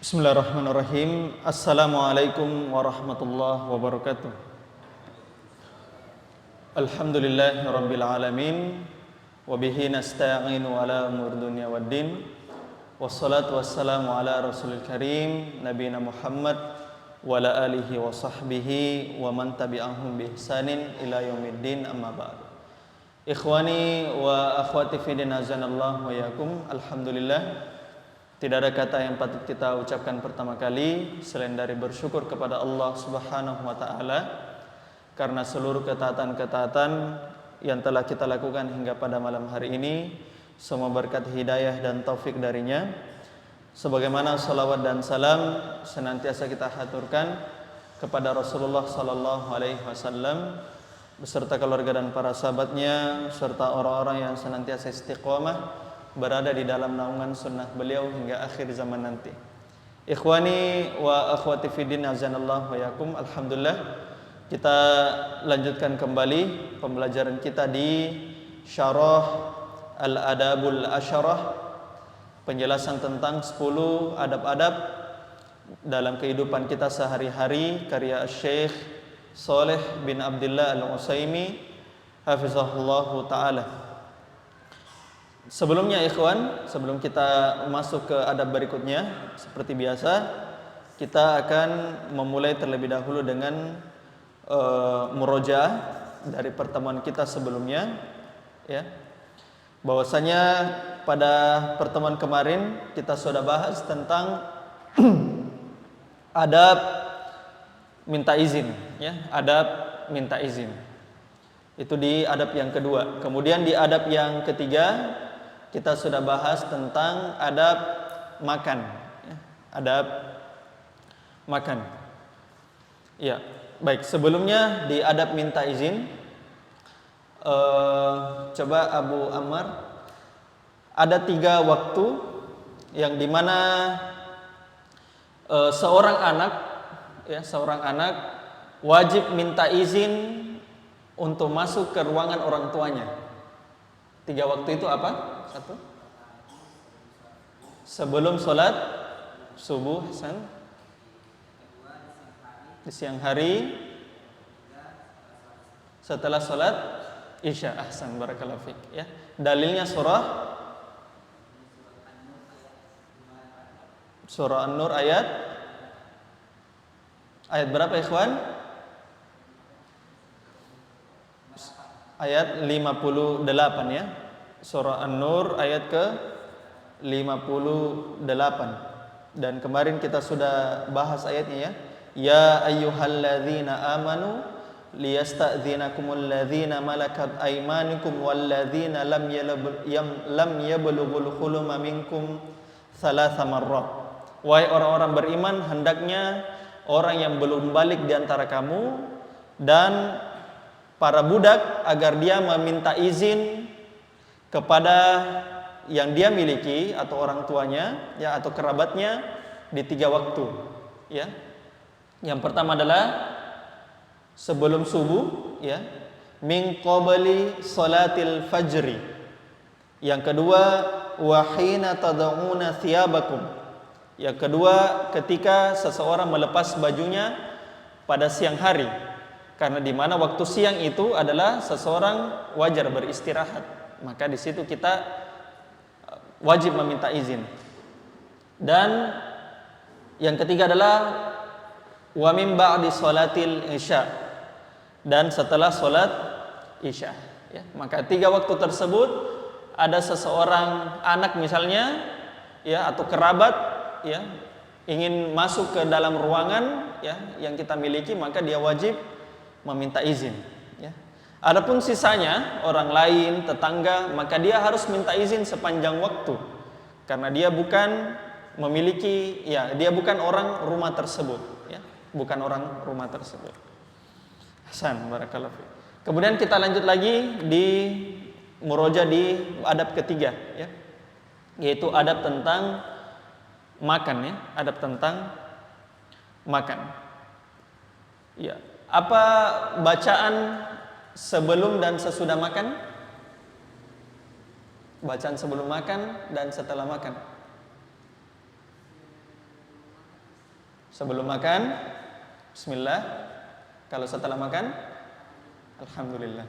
Bismillahirrahmanirrahim. Assalamualaikum warahmatullahi wabarakatuh. Alhamdulillahirabbil alamin wa bihi nasta'inu ala umur dunya waddin. Wassalatu wassalamu ala rasulil karim nabiyina Muhammad wa ala alihi wa sahbihi wa man tabi'ahum bi ihsanin ila yaumiddin, amma ba'd. Ikhwani wa akhwati fi din, azanallahu wa iyyakum. Alhamdulillah, tidak ada kata yang patut kita ucapkan pertama kali selain dari bersyukur kepada Allah Subhanahu wa taala karena seluruh ketaatan-ketaatan yang telah kita lakukan hingga pada malam hari ini semua berkat hidayah dan taufik darinya. Sebagaimana salawat dan salam senantiasa kita haturkan kepada Rasulullah sallallahu alaihi wasallam beserta keluarga dan para sahabatnya serta orang-orang yang senantiasa istiqomah berada di dalam naungan sunnah beliau hingga akhir zaman nanti. Ikhwani wa akhwati fiddin, azanallahu wa yakum. Alhamdulillah, kita lanjutkan kembali pembelajaran kita di Syarah Al-Adabul Asyarah, penjelasan tentang 10 adab-adab dalam kehidupan kita sehari-hari, karya Syekh Shalih bin Abdullah Al-Utsaimin hafizahullahu ta'ala. Sebelumnya ikhwan, sebelum kita masuk ke adab berikutnya, seperti biasa kita akan memulai terlebih dahulu dengan murojaah dari pertemuan kita sebelumnya, ya. Bahwasanya pada pertemuan kemarin kita sudah bahas tentang adab minta izin, ya, adab minta izin. Itu di adab yang kedua. Kemudian di adab yang ketiga kita sudah bahas tentang adab makan, ya, adab makan. Ya, baik. Sebelumnya di adab minta izin, coba Abu Ammar, ada 3 waktu yang dimana seorang anak wajib minta izin untuk masuk ke ruangan orang tuanya. 3 waktu itu apa? 1. Sebelum sholat subuh, Hasan. Di siang hari. Setelah sholat isya, Ahsan, barakallahu fik, ya. Dalilnya surah An-Nur ayat berapa ikhwan? Ayat 58, ya. Surah An-Nur ayat ke 58. Dan kemarin kita sudah bahas ayatnya, ya. Ya ayyuhalladzina amanu liyasta'dzinakumul ladzina malakat aymanukum walladzina lam yablughul huluma minkum thalatha marrat. Wahai orang-orang beriman, hendaknya orang yang belum balik di antara kamu dan para budak agar dia meminta izin kepada yang dia miliki atau orang tuanya, ya, atau kerabatnya di 3 waktu, ya. Yang pertama adalah sebelum subuh, ya, min qabli salatil fajri. Yang kedua wa hina tad'una thiyabakum. Yang kedua ketika seseorang melepas bajunya pada siang hari, karena di mana waktu siang itu adalah seseorang wajar beristirahat. Maka di situ kita wajib meminta izin. Dan yang ketiga adalah wa min ba'di sholatil isya, dan setelah sholat isya, ya. Maka 3 waktu tersebut ada seseorang anak misalnya, ya, atau kerabat, ya, ingin masuk ke dalam ruangan, ya, yang kita miliki, maka dia wajib meminta izin, ya. Adapun sisanya orang lain, tetangga, maka dia harus minta izin sepanjang waktu karena dia bukan memiliki, ya, dia bukan orang rumah tersebut, ya, bukan orang rumah tersebut. Hasan, barakallahu fiik. Kemudian kita lanjut lagi di muroja di adab ketiga, ya, yaitu adab tentang makan, ya, adab tentang makan. Ya, apa bacaan sebelum dan sesudah makan? Bacaan sebelum makan dan setelah makan. Sebelum makan, bismillah. Kalau setelah makan, alhamdulillah.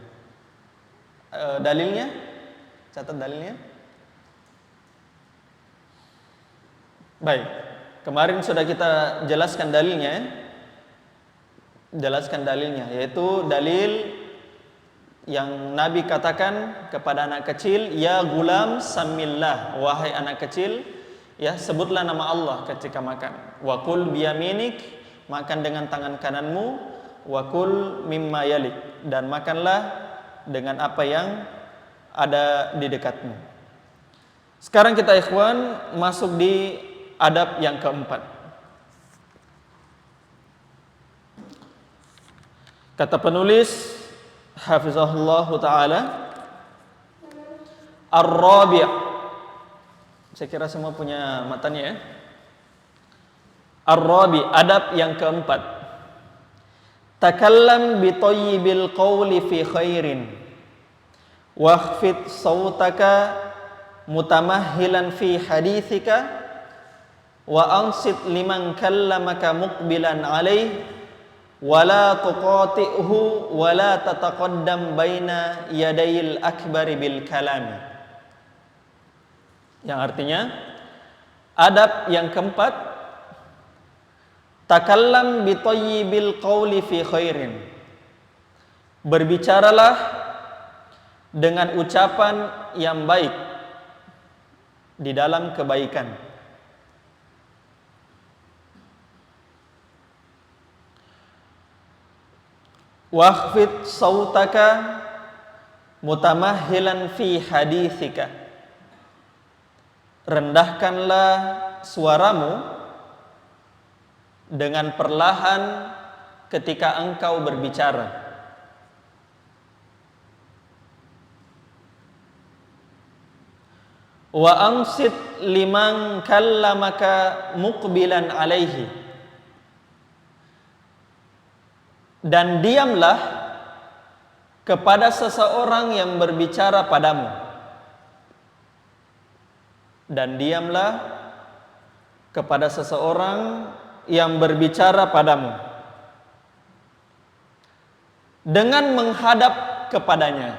Dalilnya, catat dalilnya. Baik, kemarin sudah kita jelaskan dalilnya, yaitu dalil yang Nabi katakan kepada anak kecil, ya gulam samillah, wahai anak kecil, ya sebutlah nama Allah ketika makan. Wa kul biyaminik, makan dengan tangan kananmu. Wa kul mimma yalik, dan makanlah dengan apa yang ada di dekatmu. Sekarang kita ikhwan masuk di adab yang keempat. Kata penulis hafizahullah ta'ala, ar-rabi', saya kira semua punya matanya ya. Ar-rabi', adab yang keempat. Takallam bi thayyibil qawli fi khairin wakhfid sawtaka mutamahhilan fi hadithika wa ansit liman kallamaka muqbilan alaih wala tuqati'hu wala tataqaddam baina yadayil akbari bil kalami. Yang artinya, adab yang keempat, takallam bi thayyibil qawli fi khairin, berbicaralah dengan ucapan yang baik di dalam kebaikan. Wakhfid sautaka mutamahhilan fi hadithika, rendahkanlah suaramu dengan perlahan ketika engkau berbicara. Wa ansit liman kallamaka muqbilan alaihi, dan diamlah kepada seseorang yang berbicara padamu. Dan diamlah kepada seseorang yang berbicara padamu dengan menghadap kepadanya.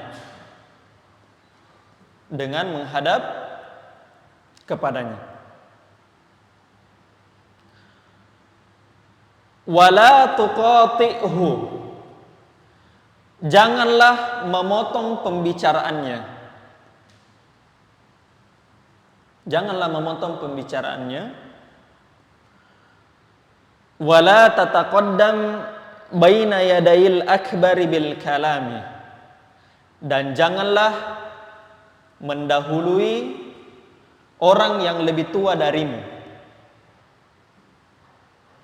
Dengan menghadap kepadanya. Wala tuqati'hu, janganlah memotong pembicaraannya. Janganlah memotong pembicaraannya. Wala tataqaddam baina yadayil akbari bil kalami, dan janganlah mendahului orang yang lebih tua darimu.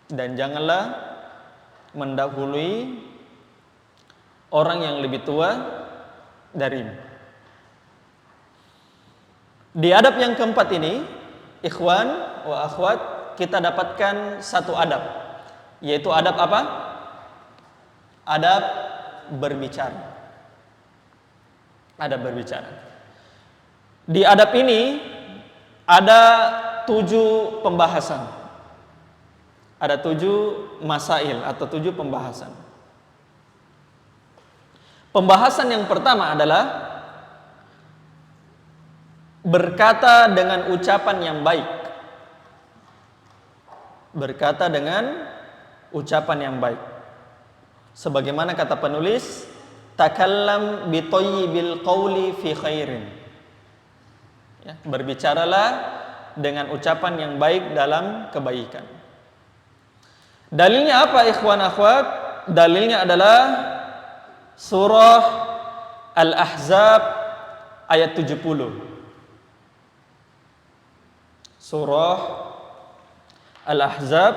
Dan janganlah mendahului orang yang lebih tua darimu. Di adab yang keempat ini, ikhwan wa akhwat, kita dapatkan satu adab, yaitu adab apa? Adab berbicara. Adab berbicara. Di adab ini ada 7 pembahasan. Ada 7 masail atau 7 pembahasan. Pembahasan yang pertama adalah berkata dengan ucapan yang baik. Berkata dengan ucapan yang baik. Sebagaimana kata penulis, takallam bi thayyibil qawli fi khairin. Ya, berbicaralah dengan ucapan yang baik dalam kebaikan. Dalilnya apa ikhwan akhwat? Dalilnya adalah surah Al-Ahzab ayat 70. Surah Al-Ahzab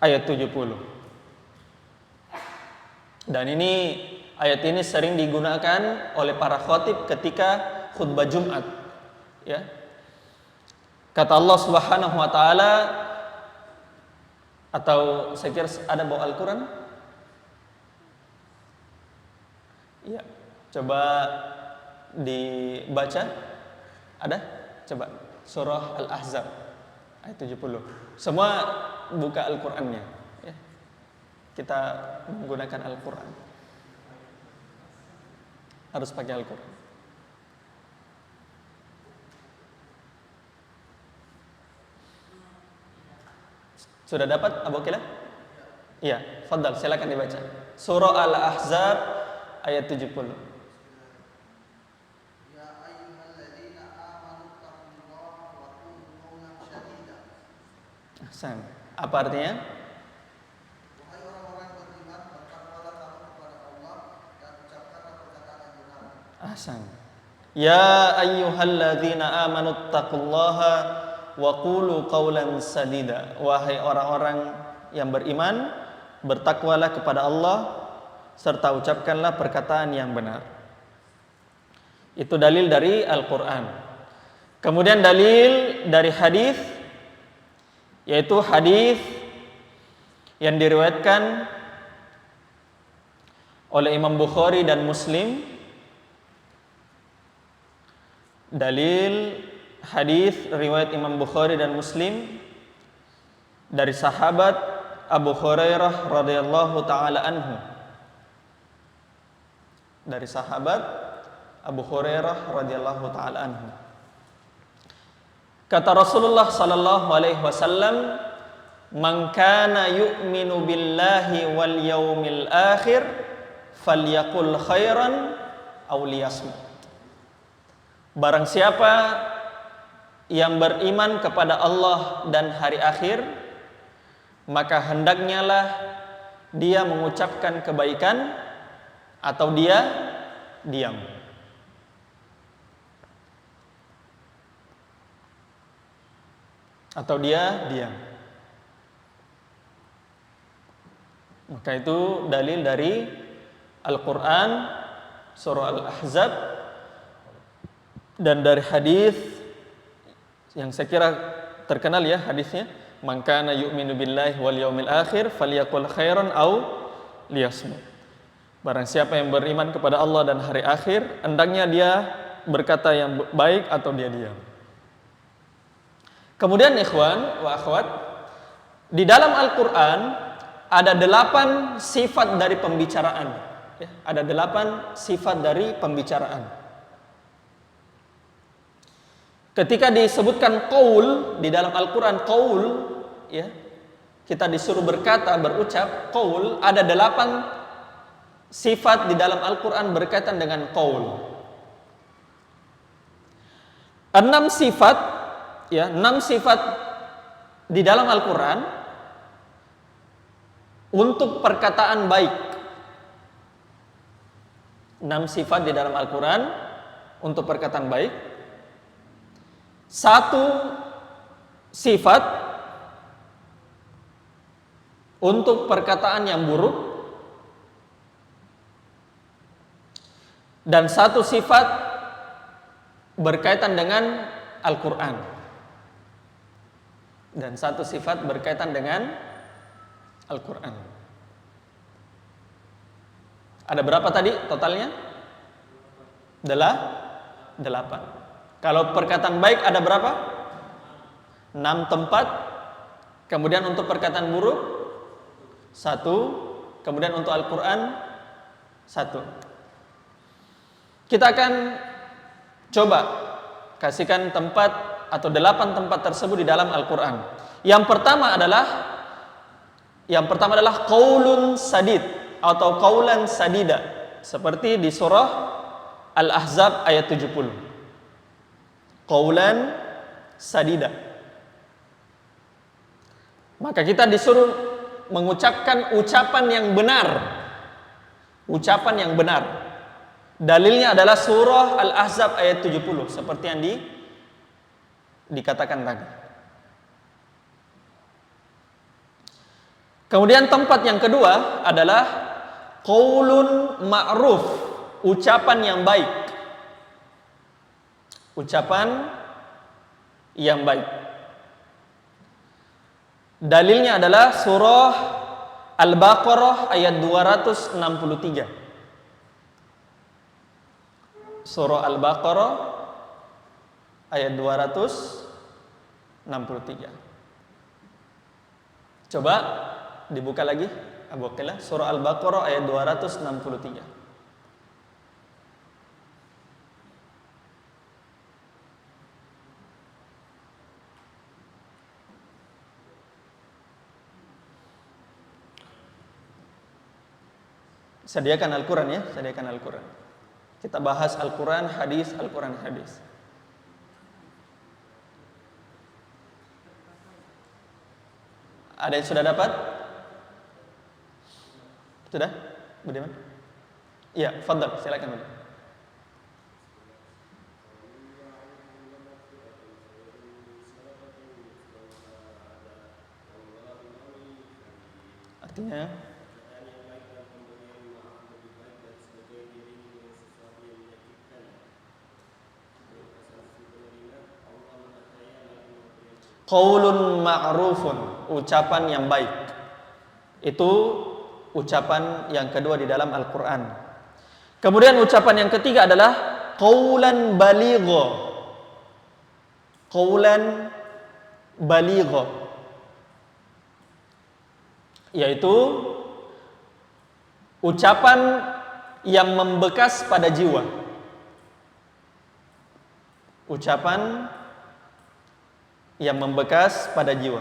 ayat 70. Dan ayat ini sering digunakan oleh para khatib ketika khutbah Jumat. Ya. Kata Allah Subhanahu wa taala, atau saya kira ada bawa Al-Quran? Ya, coba dibaca. Ada? Coba surah Al-Ahzab ayat 70. Semua buka Al-Qur'annya. Ya. Kita menggunakan Al-Qur'an. Harus pakai Al-Qur'an. Sudah dapat Abu Kilah? Iya, fadhal, silakan dibaca. Surah Al-Ahzab ayat 70. Ahsan. Apa artinya? Wahai orang-orang beriman, bertakwalah kamu kepada Allah dan ucapkanlah perkataan yang benar. Ahsan. Ya ayyuhalladzina amanu taqullaha wa qulu qawlan sadida. Wahai orang-orang yang beriman, bertakwalah kepada Allah serta ucapkanlah perkataan yang benar. Itu dalil dari Al-Qur'an. Kemudian dalil dari hadis, yaitu hadis yang diriwayatkan oleh Imam Bukhari dan Muslim. Dalil hadis riwayat Imam Bukhari dan Muslim dari sahabat Abu Hurairah radhiyallahu taala anhu. Dari sahabat Abu Hurairah radhiyallahu taala anhu. Kata Rasulullah sallallahu alaihi wasallam, "Man kana yu'minu billahi wal yaumil akhir falyaqul khairan aw liyasmut." Barang siapa yang beriman kepada Allah dan hari akhir, maka hendaknya lah dia mengucapkan kebaikan atau dia diam. Atau dia diam. Maka itu dalil dari Al-Quran surah Al-Ahzab dan dari hadis yang saya kira terkenal ya hadisnya, man kana yu'minu billahi wal yaumil akhir falyaqul khairan aw liyasmut. Barang siapa yang beriman kepada Allah dan hari akhir, hendaknya dia berkata yang baik atau dia diam. Kemudian ikhwan wa akhwat, di dalam Al-Quran ada 8 sifat dari pembicaraan. Ya, ada 8 sifat dari pembicaraan. Ketika disebutkan qaul di dalam Al-Quran, qaul, ya, kita disuruh berkata, berucap, qaul, ada 8 sifat di dalam Al-Quran berkaitan dengan qaul. 6 sifat, ya, 6 sifat di dalam Al-Quran untuk perkataan baik. 6 sifat di dalam Al-Quran untuk perkataan baik. 1 sifat untuk perkataan yang buruk, dan 1 sifat berkaitan dengan Al-Quran, dan 1 sifat berkaitan dengan Al-Quran. Ada berapa tadi totalnya? 8. Kalau perkataan baik ada berapa? 6 tempat. Kemudian untuk perkataan buruk 1. Kemudian untuk Al-Quran 1. Kita akan coba kasihkan tempat atau 8 tempat tersebut di dalam Al-Quran. Yang pertama adalah qaulun sadid atau qaulan sadida, seperti di surah Al-Ahzab ayat 70. Qaulan sadida. Maka kita disuruh mengucapkan ucapan yang benar. Ucapan yang benar. Dalilnya adalah surah Al-Ahzab ayat 70, seperti yang dikatakan tadi. Kemudian tempat yang kedua adalah qaulun ma'ruf, ucapan yang baik. Ucapan yang baik. Dalilnya adalah surah Al-Baqarah ayat 263. Surah Al-Baqarah ayat 263. Coba dibuka lagi Abu Aqillah, surah Al-Baqarah ayat 263. Sediakan Al-Quran ya, sediakan Al-Quran. Kita bahas Al-Quran, hadis, Al-Quran, hadis. Ada yang sudah dapat? Sudah? Budiman? Iya, fadhal, silakan Budiman. Artinya qaulun ma'rufun, ucapan yang baik. Itu ucapan yang kedua di dalam Al-Quran. Kemudian ucapan yang ketiga adalah qaulan baligho. Qaulan baligho, yaitu ucapan yang membekas pada jiwa. Ucapan yang membekas pada jiwa.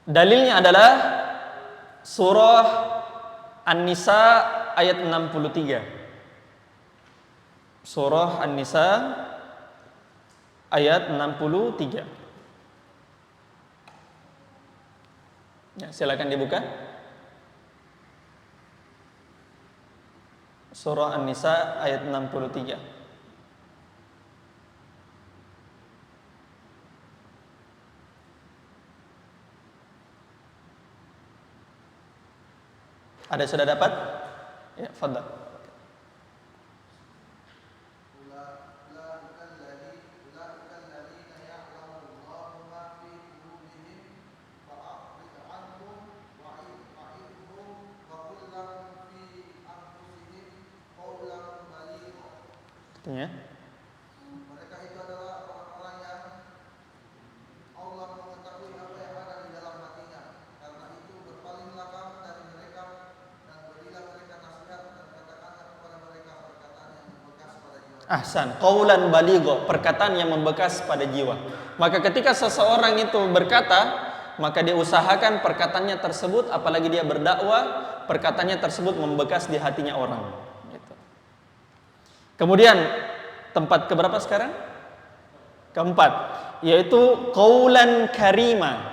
Dalilnya adalah surah An-Nisa ayat 63. Surah An-Nisa ayat 63. Ya, silakan dibuka. Surah An-Nisa ayat 63. Ada sudah dapat? Ya, fadhal. Artinya Mereka itu adalah orang-orang yang Allah mengetahui apa yang ada di dalam hatinya. Karena itu berpalinglah kamu dari mereka dan berilah mereka nasihat dan katakanlah kepada mereka perkataan yang membekas pada jiwa. ahsan, qaulan baligho, perkataan yang membekas pada jiwa. Maka ketika seseorang itu berkata, maka dia usahakan perkataannya tersebut, apalagi dia berdakwah, perkataannya tersebut membekas di hatinya orang. Gitu. Kemudian tempat keberapa sekarang? Keempat, yaitu qaulan karima.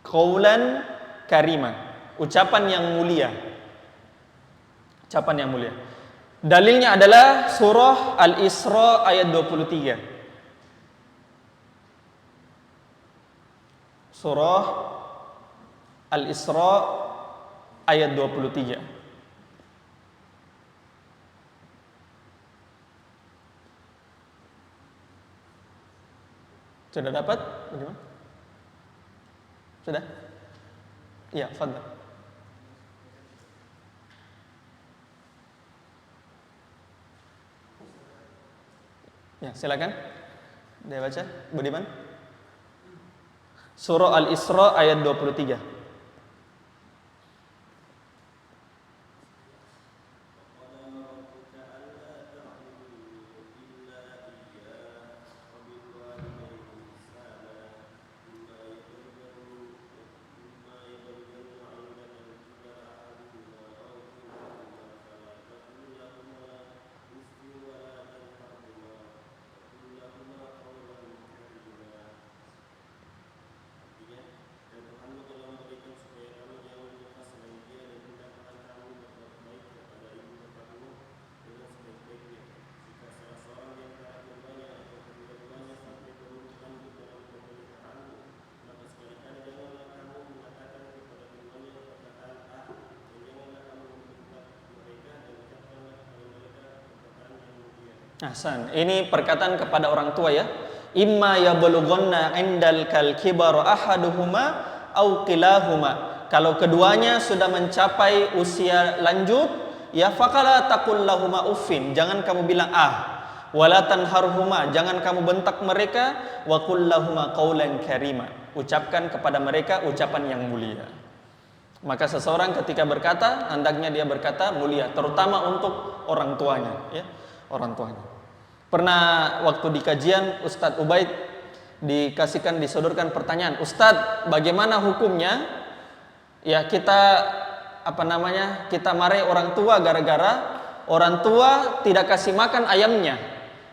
Qaulan karima, ucapan yang mulia. Ucapan yang mulia. Dalilnya adalah surah Al-Isra ayat 23. Surah Al-Isra ayat 23. Sudah dapat? Bagaimana? Sudah? Iya, fadhal. Ya, silakan. Dia baca, Budiman. Surah Al-Isra ayat 23. Ahsan, ini perkataan kepada orang tua ya. Imma yablughanna indal kal kibaru ahaduhuma au kilahuma. Kalau keduanya sudah mencapai usia lanjut, ya faqala taqul lahuma uffin, jangan kamu bilang wala tanharhuma, jangan kamu bentak mereka, wa qul lahuma qaulan karima, ucapkan kepada mereka ucapan yang mulia. Maka seseorang ketika berkata, hendaknya dia berkata mulia, terutama untuk orang tuanya, ya, orang tuanya. Pernah waktu di kajian Ustadz Ubaid disodorkan pertanyaan, Ustadz, bagaimana hukumnya? Ya kita kita marahi orang tua gara-gara orang tua tidak kasih makan ayamnya.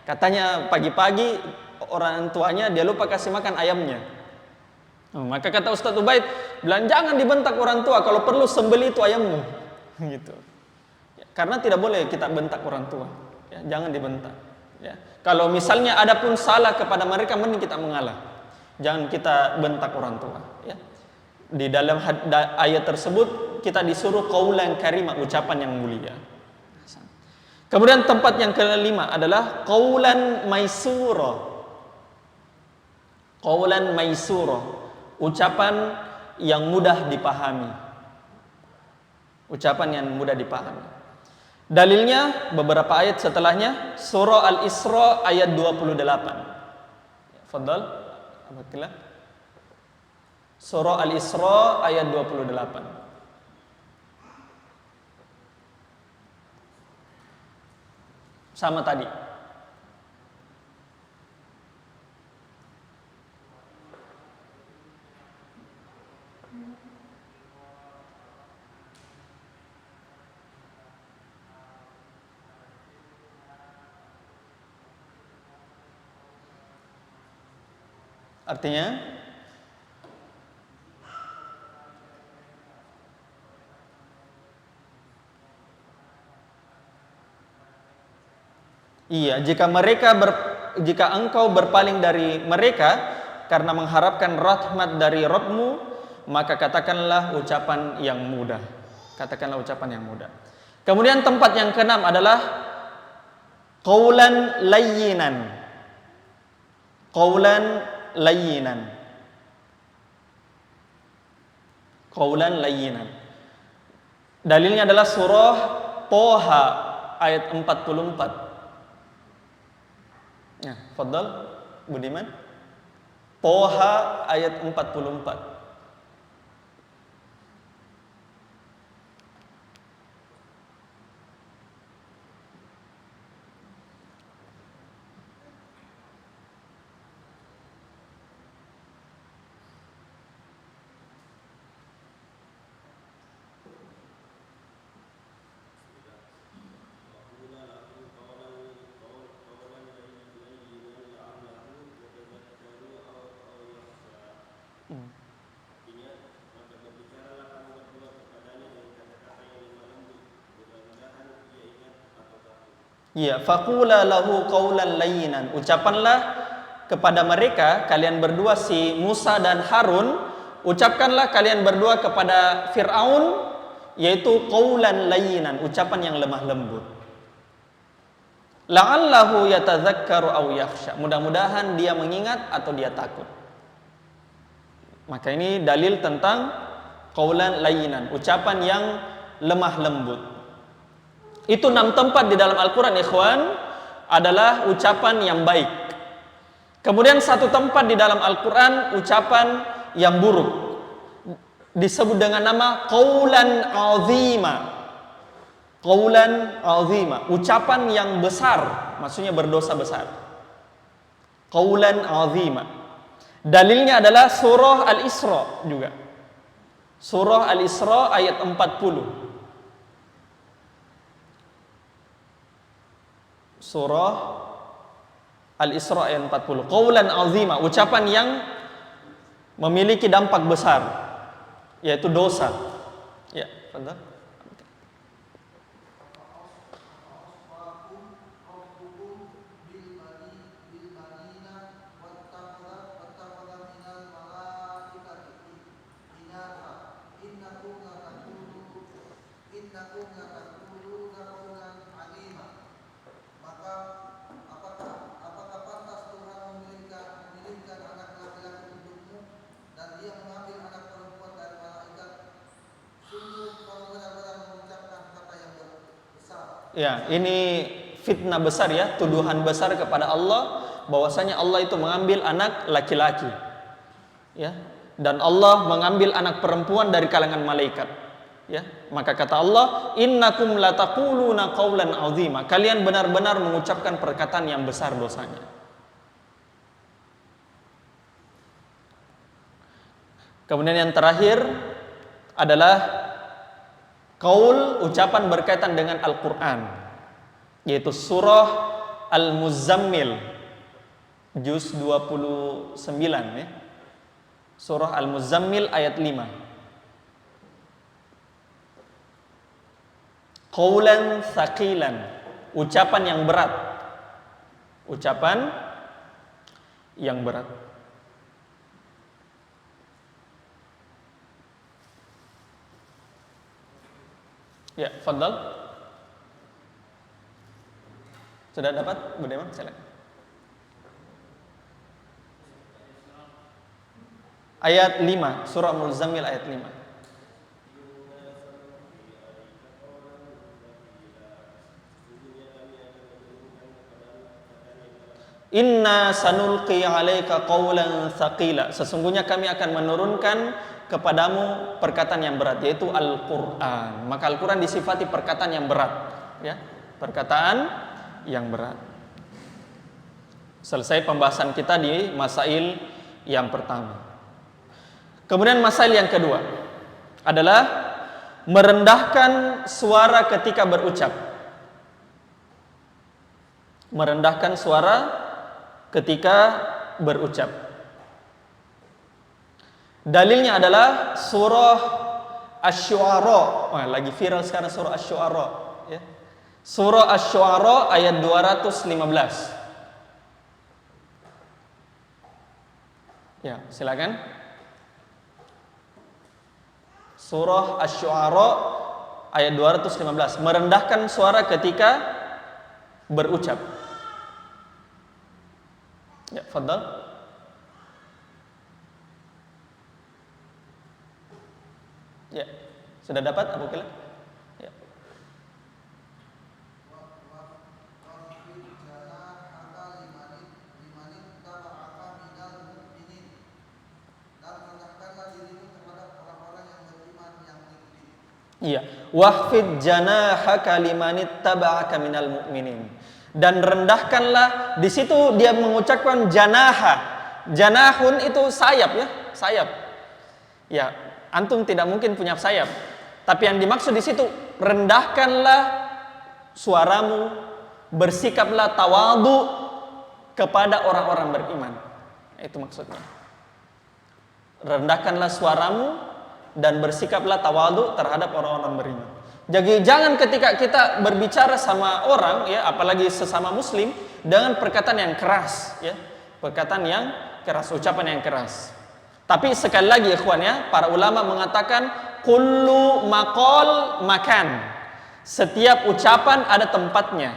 Katanya pagi-pagi orang tuanya dia lupa kasih makan ayamnya. Maka kata Ustadz Ubaid bilang, jangan dibentak orang tua, kalau perlu sembeli itu ayammu. Gitu. Ya, karena tidak boleh kita bentak orang tua. Ya, jangan dibentak. Ya. Kalau misalnya ada pun salah kepada mereka, mending kita mengalah. Jangan kita bentak orang tua. Ya. Di dalam ayat tersebut kita disuruh qaulan karimah, ucapan yang mulia. Kemudian tempat yang kelima adalah qaulan maisura. Qaulan maisura, ucapan yang mudah dipahami. Ucapan yang mudah dipahami. Dalilnya beberapa ayat setelahnya, surah Al-Isra ayat 28. Fadhal, Abdullah. Surah Al-Isra ayat 28. Sama tadi. Artinya iya, jika engkau berpaling dari mereka karena mengharapkan rahmat dari Rabbmu, maka katakanlah ucapan yang mudah. Katakanlah ucapan yang mudah. Kemudian tempat yang keenam adalah qaulan layyinan. Qaulan layyinan. Qaulan layyinan. Dalilnya adalah surah Toha ayat 44. Ya, fadhal Budiman. Toha ayat 44. Ya, faqula lahu qaulan layyinan. Ucapkanlah kepada mereka, kalian berdua, si Musa dan Harun, ucapkanlah kalian berdua kepada Fir'aun, yaitu qaulan layyinan, ucapan yang lemah lembut. La'allahu yatadzakkaru aw yakhsha. Mudah-mudahan dia mengingat atau dia takut. Maka ini dalil tentang qaulan layyinan, ucapan yang lemah lembut. Itu 6 tempat di dalam Al-Quran, ikhwan, adalah ucapan yang baik. Kemudian 1 tempat di dalam Al-Quran ucapan yang buruk, disebut dengan nama qaulan azima. Qaulan azima, ucapan yang besar, maksudnya berdosa besar. Qaulan azima. Dalilnya adalah surah Al-Isra juga. Surah Al-Isra ayat 40. Surah Al-Isra ayat 40. Qaulan azima, ucapan yang memiliki dampak besar, yaitu dosa. Ya, betul. Ya, ini fitnah besar ya, tuduhan besar kepada Allah bahwasanya Allah itu mengambil anak laki-laki. Ya. Dan Allah mengambil anak perempuan dari kalangan malaikat. Ya, maka kata Allah, innakum lataquluna qaulan azima. Kalian benar-benar mengucapkan perkataan yang besar dosanya. Kemudian yang terakhir adalah qaul, ucapan berkaitan dengan Al-Qur'an, yaitu surah Al-Muzammil juz 29 ya. Surah Al-Muzammil ayat 5. Qaulan tsaqilan, ucapan yang berat. Ucapan yang berat. Ya, fadhal. Sudah dapat, Bu Deman? Silakan. Ayat 5, surah Al-Muzammil ayat 5. Inna sanulqi 'alaika qawlan tsaqila. Sesungguhnya kami akan menurunkan kepadamu perkataan yang berat, yaitu Al-Qur'an. Maka Al-Qur'an disifati perkataan yang berat, ya. Perkataan yang berat. Selesai pembahasan kita di masail yang pertama. Kemudian masail yang kedua adalah merendahkan suara ketika berucap. Merendahkan suara ketika berucap. Dalilnya adalah surah Asy-Syu'ara. Wah, lagi viral sekarang surah Asy-Syu'ara, ya. Surah Asy-Syu'ara ayat 215. Ya, silakan. Surah Asy-Syu'ara ayat 215, merendahkan suara ketika berucap. Ya, fadhal. Ya, sudah dapat Abu Kila? Ya. Iya, wahfid janahaka limanittaba'aka minal mu'minin. Dan rendahkanlah, di situ dia mengucapkan janaha. Janahun itu sayap, ya, sayap. Ya, antum tidak mungkin punya sayap. Tapi yang dimaksud di situ, rendahkanlah suaramu, bersikaplah tawadhu kepada orang-orang beriman. Itu maksudnya. Rendahkanlah suaramu dan bersikaplah tawadhu terhadap orang-orang beriman. Jadi jangan ketika kita berbicara sama orang, ya, apalagi sesama muslim, dengan perkataan yang keras, ya. Perkataan yang keras, ucapan yang keras. Tapi sekali lagi ikhwan, ya, para ulama mengatakan kullu maqal makan. Setiap ucapan ada tempatnya.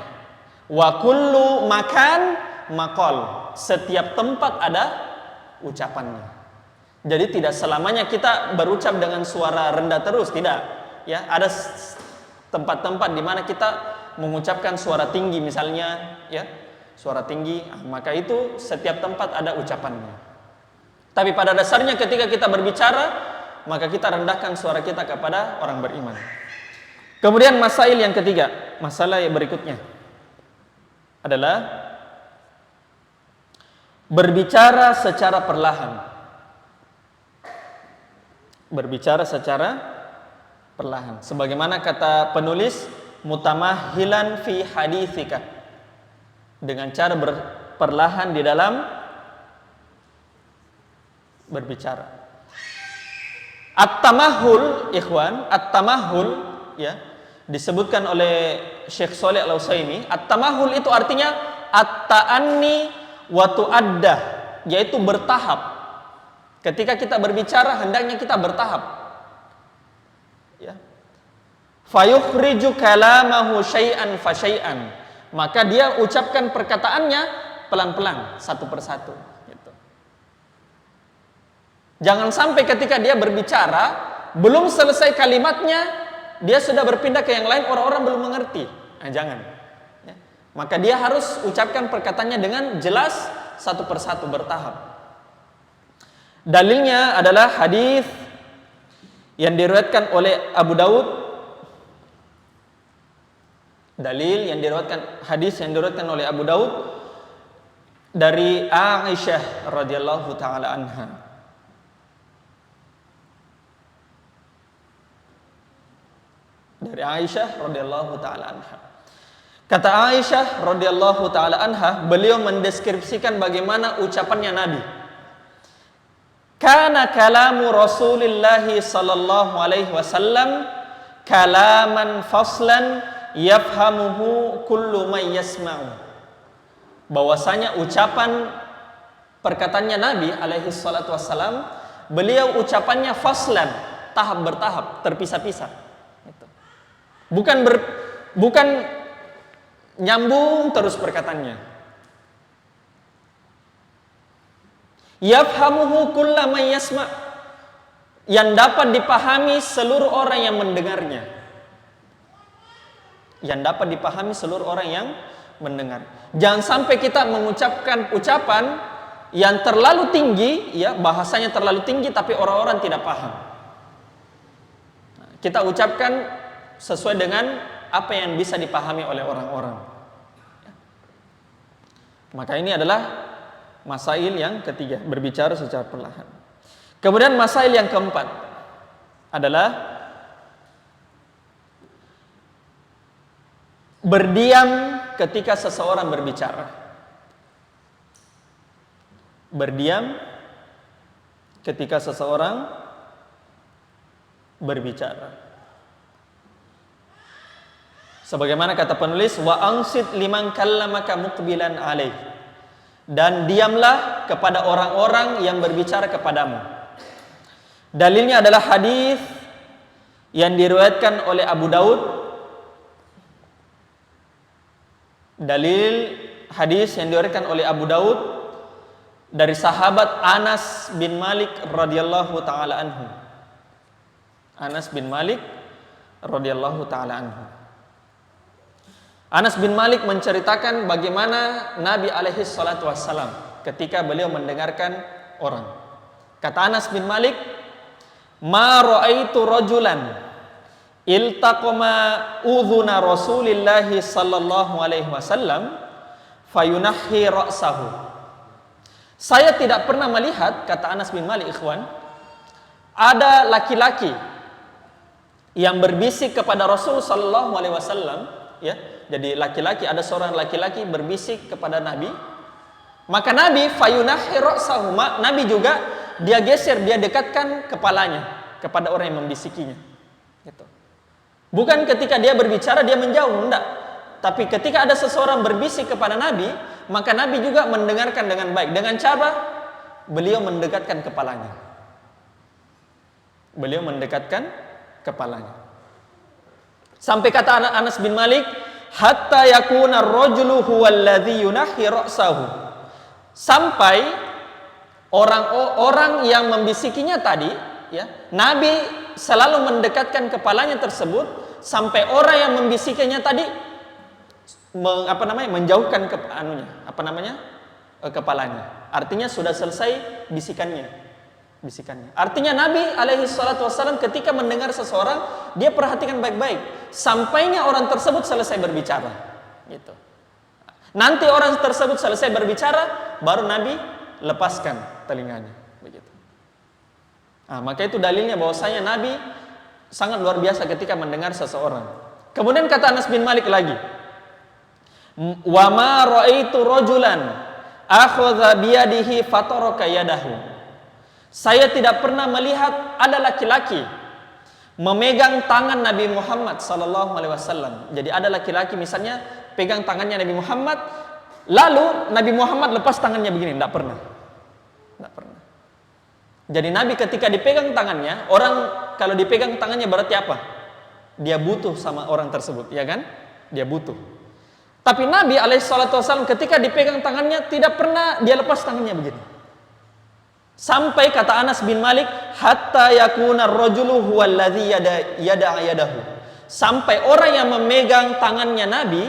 Wa kullu makan maqal. Setiap tempat ada ucapannya. Jadi tidak selamanya kita berucap dengan suara rendah terus, tidak. Ya, ada tempat-tempat di mana kita mengucapkan suara tinggi misalnya, ya. Suara tinggi, maka itu setiap tempat ada ucapannya. Tapi pada dasarnya ketika kita berbicara, maka kita rendahkan suara kita kepada orang beriman. Kemudian masail yang ketiga, masalah yang berikutnya adalah berbicara secara perlahan. Berbicara secara perlahan. Sebagaimana kata penulis, mutamahilan fi haditsika. Dengan cara perlahan di dalam berbicara. At-tamahul, ikhwan, at-tamahul, ya, disebutkan oleh Syekh Shalih Al-Utsaimin. At-tamahul itu artinya at-ta'anni wa tu'addah, yaitu bertahap. Ketika kita berbicara hendaknya kita bertahap. Ya. Fayukhriju kalamahu syai'an fa syai'an. Maka dia ucapkan perkataannya pelan-pelan, satu persatu. Gitu. Jangan sampai ketika dia berbicara, belum selesai kalimatnya, dia sudah berpindah ke yang lain, orang-orang belum mengerti. Nah, jangan. Ya. Maka dia harus ucapkan perkataannya dengan jelas, satu persatu, bertahap. Dalilnya adalah hadis yang diriwayatkan oleh Abu Daud. Hadis yang diriwayatkan oleh Abu Daud dari Aisyah radhiyallahu taala anha. Dari Aisyah radhiyallahu taala anha. Kata Aisyah radhiyallahu taala anha, beliau mendeskripsikan bagaimana ucapannya Nabi. Kana kalamu Rasulillah sallallahu alaihi wasallam kalaman faslan yafhamuhu kullu man yasma'u. Bahwasanya ucapan perkataannya Nabi alaihi salatu wasallam, beliau ucapannya faslan, tahap bertahap, terpisah-pisah. Gitu. Bukan nyambung terus perkataannya. Yafhamuhu kullu man yasma', yang dapat dipahami seluruh orang yang mendengarnya. Yang dapat dipahami seluruh orang yang mendengar. Jangan sampai kita mengucapkan ucapan yang terlalu tinggi, ya, bahasanya terlalu tinggi tapi orang-orang tidak paham. Kita ucapkan sesuai dengan apa yang bisa dipahami oleh orang-orang. Maka ini adalah masail yang ketiga, berbicara secara perlahan. Kemudian masail yang keempat adalah berdiam ketika seseorang berbicara. Berdiam ketika seseorang berbicara. Sebagaimana kata penulis, wa ansit liman kallamaka muqbilan alaih. Dan diamlah kepada orang-orang yang berbicara kepadamu. Dalilnya adalah hadis yang diriwayatkan oleh Abu Daud. Dalil hadis yang diriwayatkan oleh Abu Daud dari sahabat Anas bin Malik radhiyallahu taala anhu. Anas bin Malik radhiyallahu taala anhu. Anas bin Malik menceritakan bagaimana Nabi alaihi salatu wassalam ketika beliau mendengarkan orang. Kata Anas bin Malik, "Ma ra'aitu rajulan iltaqama udhuna Rasulillah sallallahu alaihi wasallam fayunahhi ra'sahu." Saya tidak pernah melihat, kata Anas bin Malik, ikhwan, ada laki-laki yang berbisik kepada Rasul sallallahu alaihi wasallam, ya. Jadi laki-laki, ada seorang laki-laki berbisik kepada Nabi, maka Nabi fayunahhi ra'sahu, Nabi juga dia geser, dia dekatkan kepalanya kepada orang yang membisikinya. Gitu. Bukan ketika dia berbicara dia menjauh, enggak. Tapi ketika ada seseorang berbisik kepada Nabi, maka Nabi juga mendengarkan dengan baik. Dengan cara beliau mendekatkan kepalanya. Beliau mendekatkan kepalanya. Sampai kata Anas bin Malik, hatta yakuna ar-rajulu huwallazi yunahhi ra'sahu. Sampai orang-orang yang membisikinya tadi, ya, Nabi selalu mendekatkan kepalanya tersebut sampai orang yang membisikinya tadi menjauhkan kepalanya. Artinya sudah selesai bisikannya. Artinya Nabi alaihi salatu wassalam ketika mendengar seseorang, dia perhatikan baik-baik sampainya orang tersebut selesai berbicara, gitu. Nanti orang tersebut selesai berbicara, baru Nabi lepaskan telinganya, begitu. Maka itu dalilnya bahwasanya Nabi sangat luar biasa ketika mendengar seseorang. Kemudian kata Anas bin Malik lagi, wa ma ra'aitu rajulan akhadha biyadihi fataraka yadahu. Saya tidak pernah melihat ada laki-laki memegang tangan Nabi Muhammad sallallahu alaihi wasallam. Jadi ada laki-laki misalnya pegang tangannya Nabi Muhammad, lalu Nabi Muhammad lepas tangannya begini, tidak pernah. Jadi Nabi ketika dipegang tangannya, orang kalau dipegang tangannya berarti apa? Dia butuh sama orang tersebut, ya kan? Dia butuh. Tapi Nabi alaihi salatu wasallam ketika dipegang tangannya tidak pernah dia lepas tangannya begini. Sampai kata Anas bin Malik, hatta yakuna ar-rajulu huwallazi yadahu. Sampai orang yang memegang tangannya Nabi,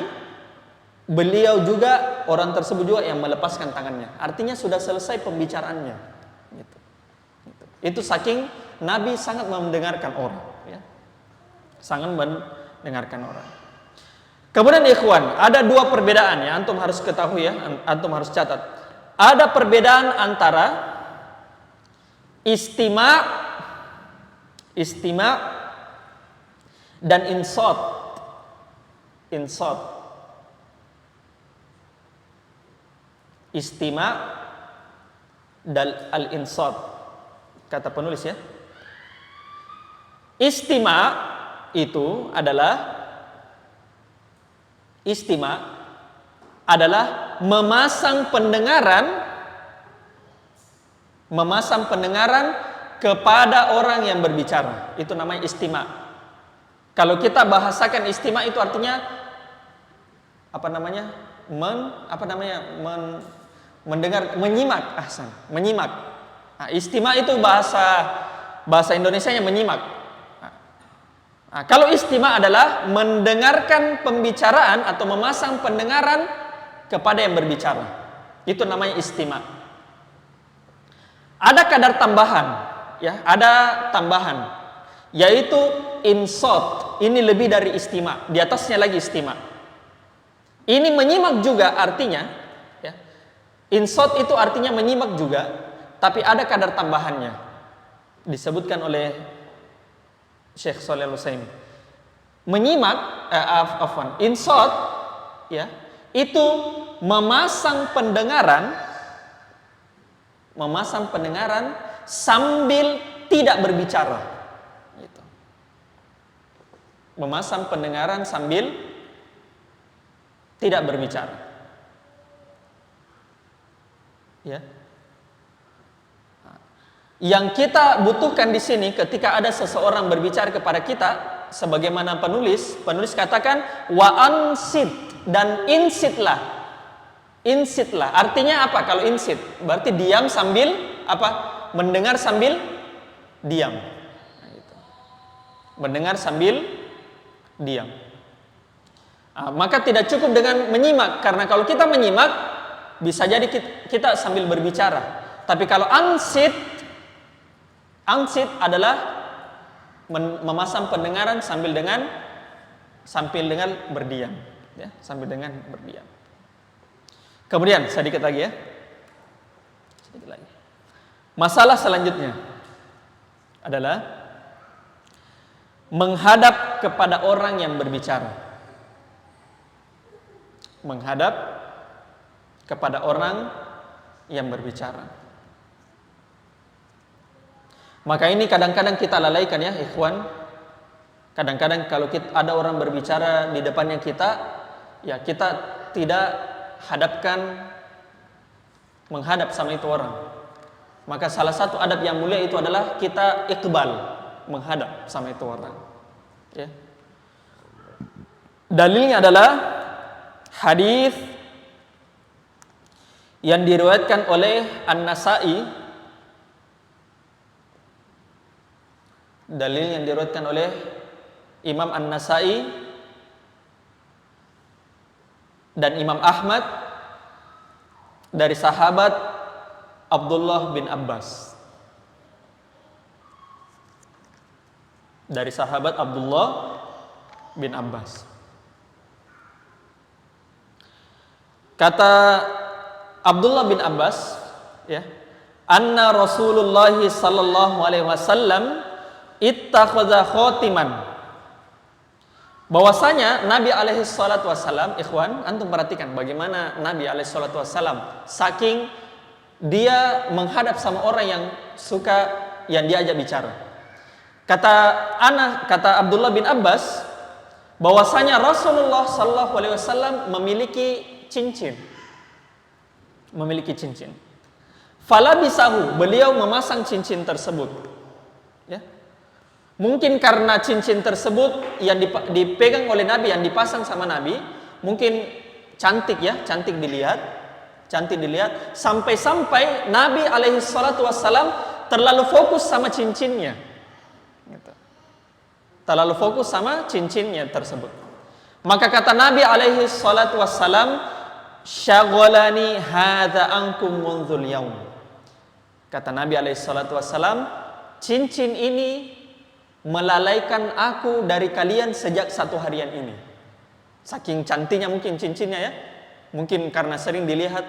beliau juga, orang tersebut juga yang melepaskan tangannya. Artinya sudah selesai pembicaraannya. Gitu. Itu saking Nabi sangat mendengarkan orang, ya. Sangat mendengarkan orang. Kemudian ikhwan, ada dua perbedaan ya, antum harus ketahui ya, antum harus catat. Ada perbedaan antara istima dan insot. Istima dan al-insot, kata penulis ya. Istima adalah memasang pendengaran kepada orang yang berbicara. Itu namanya istima. Kalau kita bahasakan istima itu artinya mendengar, menyimak. Menyimak. Nah, istima itu bahasa Indonesianya menyimak. Nah, kalau istima adalah mendengarkan pembicaraan atau memasang pendengaran kepada yang berbicara. Itu namanya istima. Ada kadar tambahan, ya, yaitu insot. Ini lebih dari istima, di atasnya lagi istima. Ini menyimak juga artinya, ya. Insot itu artinya menyimak juga, tapi ada kadar tambahannya. Disebutkan oleh Syekh Shalih Al-Utsaimin. Menyimak, insot, ya, itu memasang pendengaran sambil tidak berbicara. Gitu. Memasang pendengaran sambil tidak berbicara. Ya. Yang kita butuhkan di sini ketika ada seseorang berbicara kepada kita, sebagaimana penulis katakan wa ansit, dan insitlah. Artinya apa kalau insit? Berarti diam sambil mendengar sambil diam. Nah, gitu. Mendengar sambil diam. Maka tidak cukup dengan menyimak, karena kalau kita menyimak bisa jadi kita sambil berbicara. Tapi kalau ansit adalah memasang pendengaran sambil dengan berdiam, ya, sambil dengan berdiam. Kemudian sedikit lagi. Masalah selanjutnya adalah menghadap kepada orang yang berbicara. Menghadap kepada orang yang berbicara. Maka ini kadang-kadang kita lalaikan ya, ikhwan. Kadang-kadang kalau ada orang berbicara di depannya kita, ya kita tidak menghadap sama itu orang. Maka salah satu adab yang mulia itu adalah kita iqbal, menghadap sama itu orang. Ya. Dalilnya adalah hadis yang diriwayatkan oleh An-Nasa'i. Dalil yang diriwayatkan oleh Imam An-Nasa'i dan Imam Ahmad dari sahabat Abdullah bin Abbas. Dari sahabat Abdullah bin Abbas. Kata Abdullah bin Abbas, ya, anna Rasulullah sallallahu alaihi wasallam ittakhadha khatiman. Bahwasanya Nabi alaihi salatu wasallam, ikhwan, antum perhatikan bagaimana Nabi alaihi salatu wasallam saking dia menghadap sama orang yang diajak bicara. Kata Abdullah bin Abbas bahwasanya Rasulullah sallallahu alaihi wasallam memiliki cincin. Fala bisahu, beliau memasang cincin tersebut. Ya. Mungkin karena cincin tersebut yang dipegang oleh Nabi, yang dipasang sama Nabi, mungkin cantik dilihat, sampai-sampai Nabi alaihi salatu wassalam terlalu fokus sama cincinnya. Gitu. Terlalu fokus sama cincinnya tersebut. Maka kata Nabi alaihi salatu wassalam, syaghalani hadza ankum mundzul yaum. Kata Nabi alaihi salatu wassalam, cincin ini melalaikan aku dari kalian sejak 1 harian ini. Saking cantiknya mungkin cincinnya ya. Mungkin karena sering dilihat.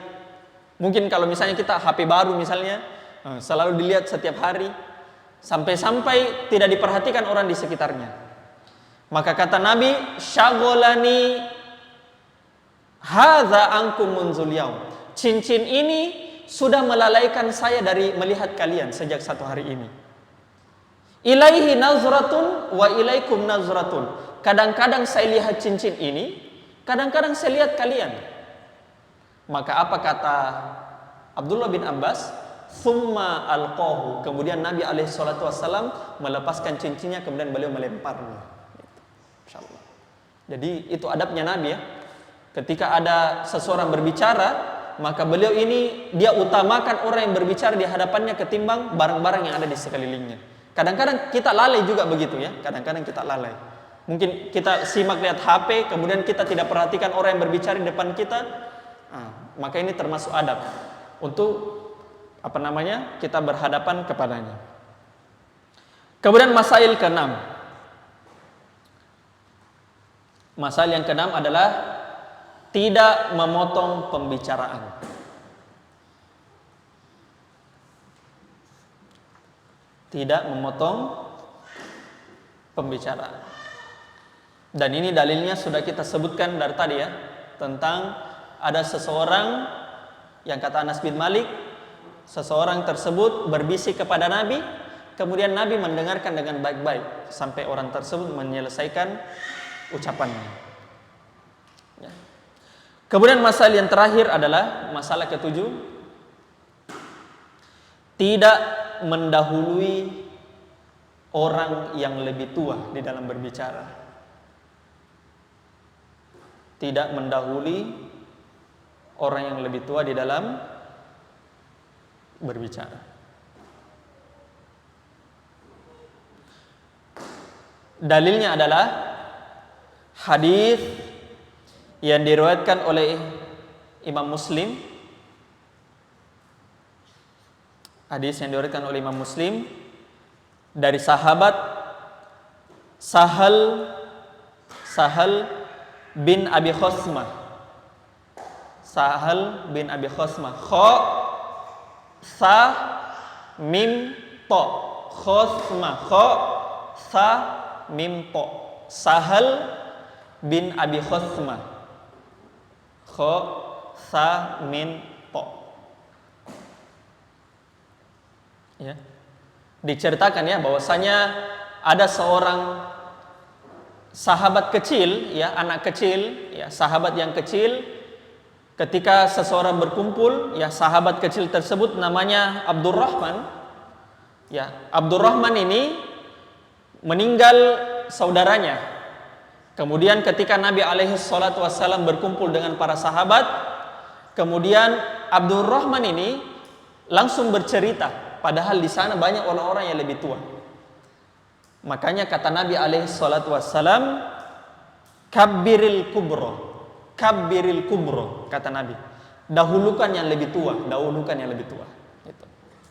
Mungkin kalau misalnya kita HP baru misalnya, selalu dilihat setiap hari. Sampai-sampai tidak diperhatikan orang di sekitarnya. Maka kata Nabi, syagolani hadza ankum munzul yaum. Cincin ini sudah melalaikan saya dari melihat kalian sejak 1 hari ini. Ilaihi nazratun wa ilaikum nazratun. Kadang-kadang saya lihat cincin ini, kadang-kadang saya lihat kalian. Maka apa kata Abdullah bin Abbas? Thumma alqahu. Kemudian Nabi alaihi salatu wassalam melepaskan cincinnya, kemudian beliau melemparnya. Insyaallah. Jadi itu adabnya Nabi ya. Ketika ada seseorang berbicara, maka beliau ini dia utamakan orang yang berbicara di hadapannya ketimbang barang-barang yang ada di sekelilingnya. Kadang-kadang kita lalai juga begitu ya. Kadang-kadang kita lalai. Mungkin kita simak lihat HP, kemudian kita tidak perhatikan orang yang berbicara di depan kita. Maka ini termasuk adab untuk kita berhadapan kepadanya. Kemudian masail ke-6. Masail yang ke-6 adalah tidak memotong pembicaraan. Tidak memotong pembicaraan. Dan ini dalilnya sudah kita sebutkan dari tadi ya, tentang ada seseorang yang kata Anas bin Malik, seseorang tersebut berbisik kepada Nabi, kemudian Nabi mendengarkan dengan baik-baik sampai orang tersebut menyelesaikan ucapannya. Ya. Kemudian masalah yang terakhir adalah masalah ke-7, tidak mendahului orang yang lebih tua di dalam berbicara. Tidak mendahului orang yang lebih tua di dalam berbicara. Dalilnya adalah hadis yang diriwayatkan oleh Imam Muslim. Hadis yang diriwayatkan oleh Imam Muslim dari sahabat Sahal bin Abi Khosmah. Sahal bin Abi Khosmah. Kha sa mim to. Khosmah. Kha sa mim to. Sahal bin Abi Khosmah. Kha sa mim to. Ya. Diceritakan ya bahwasanya ada seorang sahabat kecil ya, anak kecil ya, sahabat yang kecil, ketika seseorang berkumpul ya, sahabat kecil tersebut namanya Abdurrahman ya. Abdurrahman ini meninggal saudaranya. Kemudian ketika Nabi alaihi salatu wassalam berkumpul dengan para sahabat, kemudian Abdurrahman ini langsung bercerita, padahal di sana banyak orang-orang yang lebih tua. Makanya kata Nabi alaihi salatu wassalam, kabbiril kubro, kabbiril kubro, kata Nabi, dahulukan yang lebih tua, dahulukan yang lebih tua. Gitu.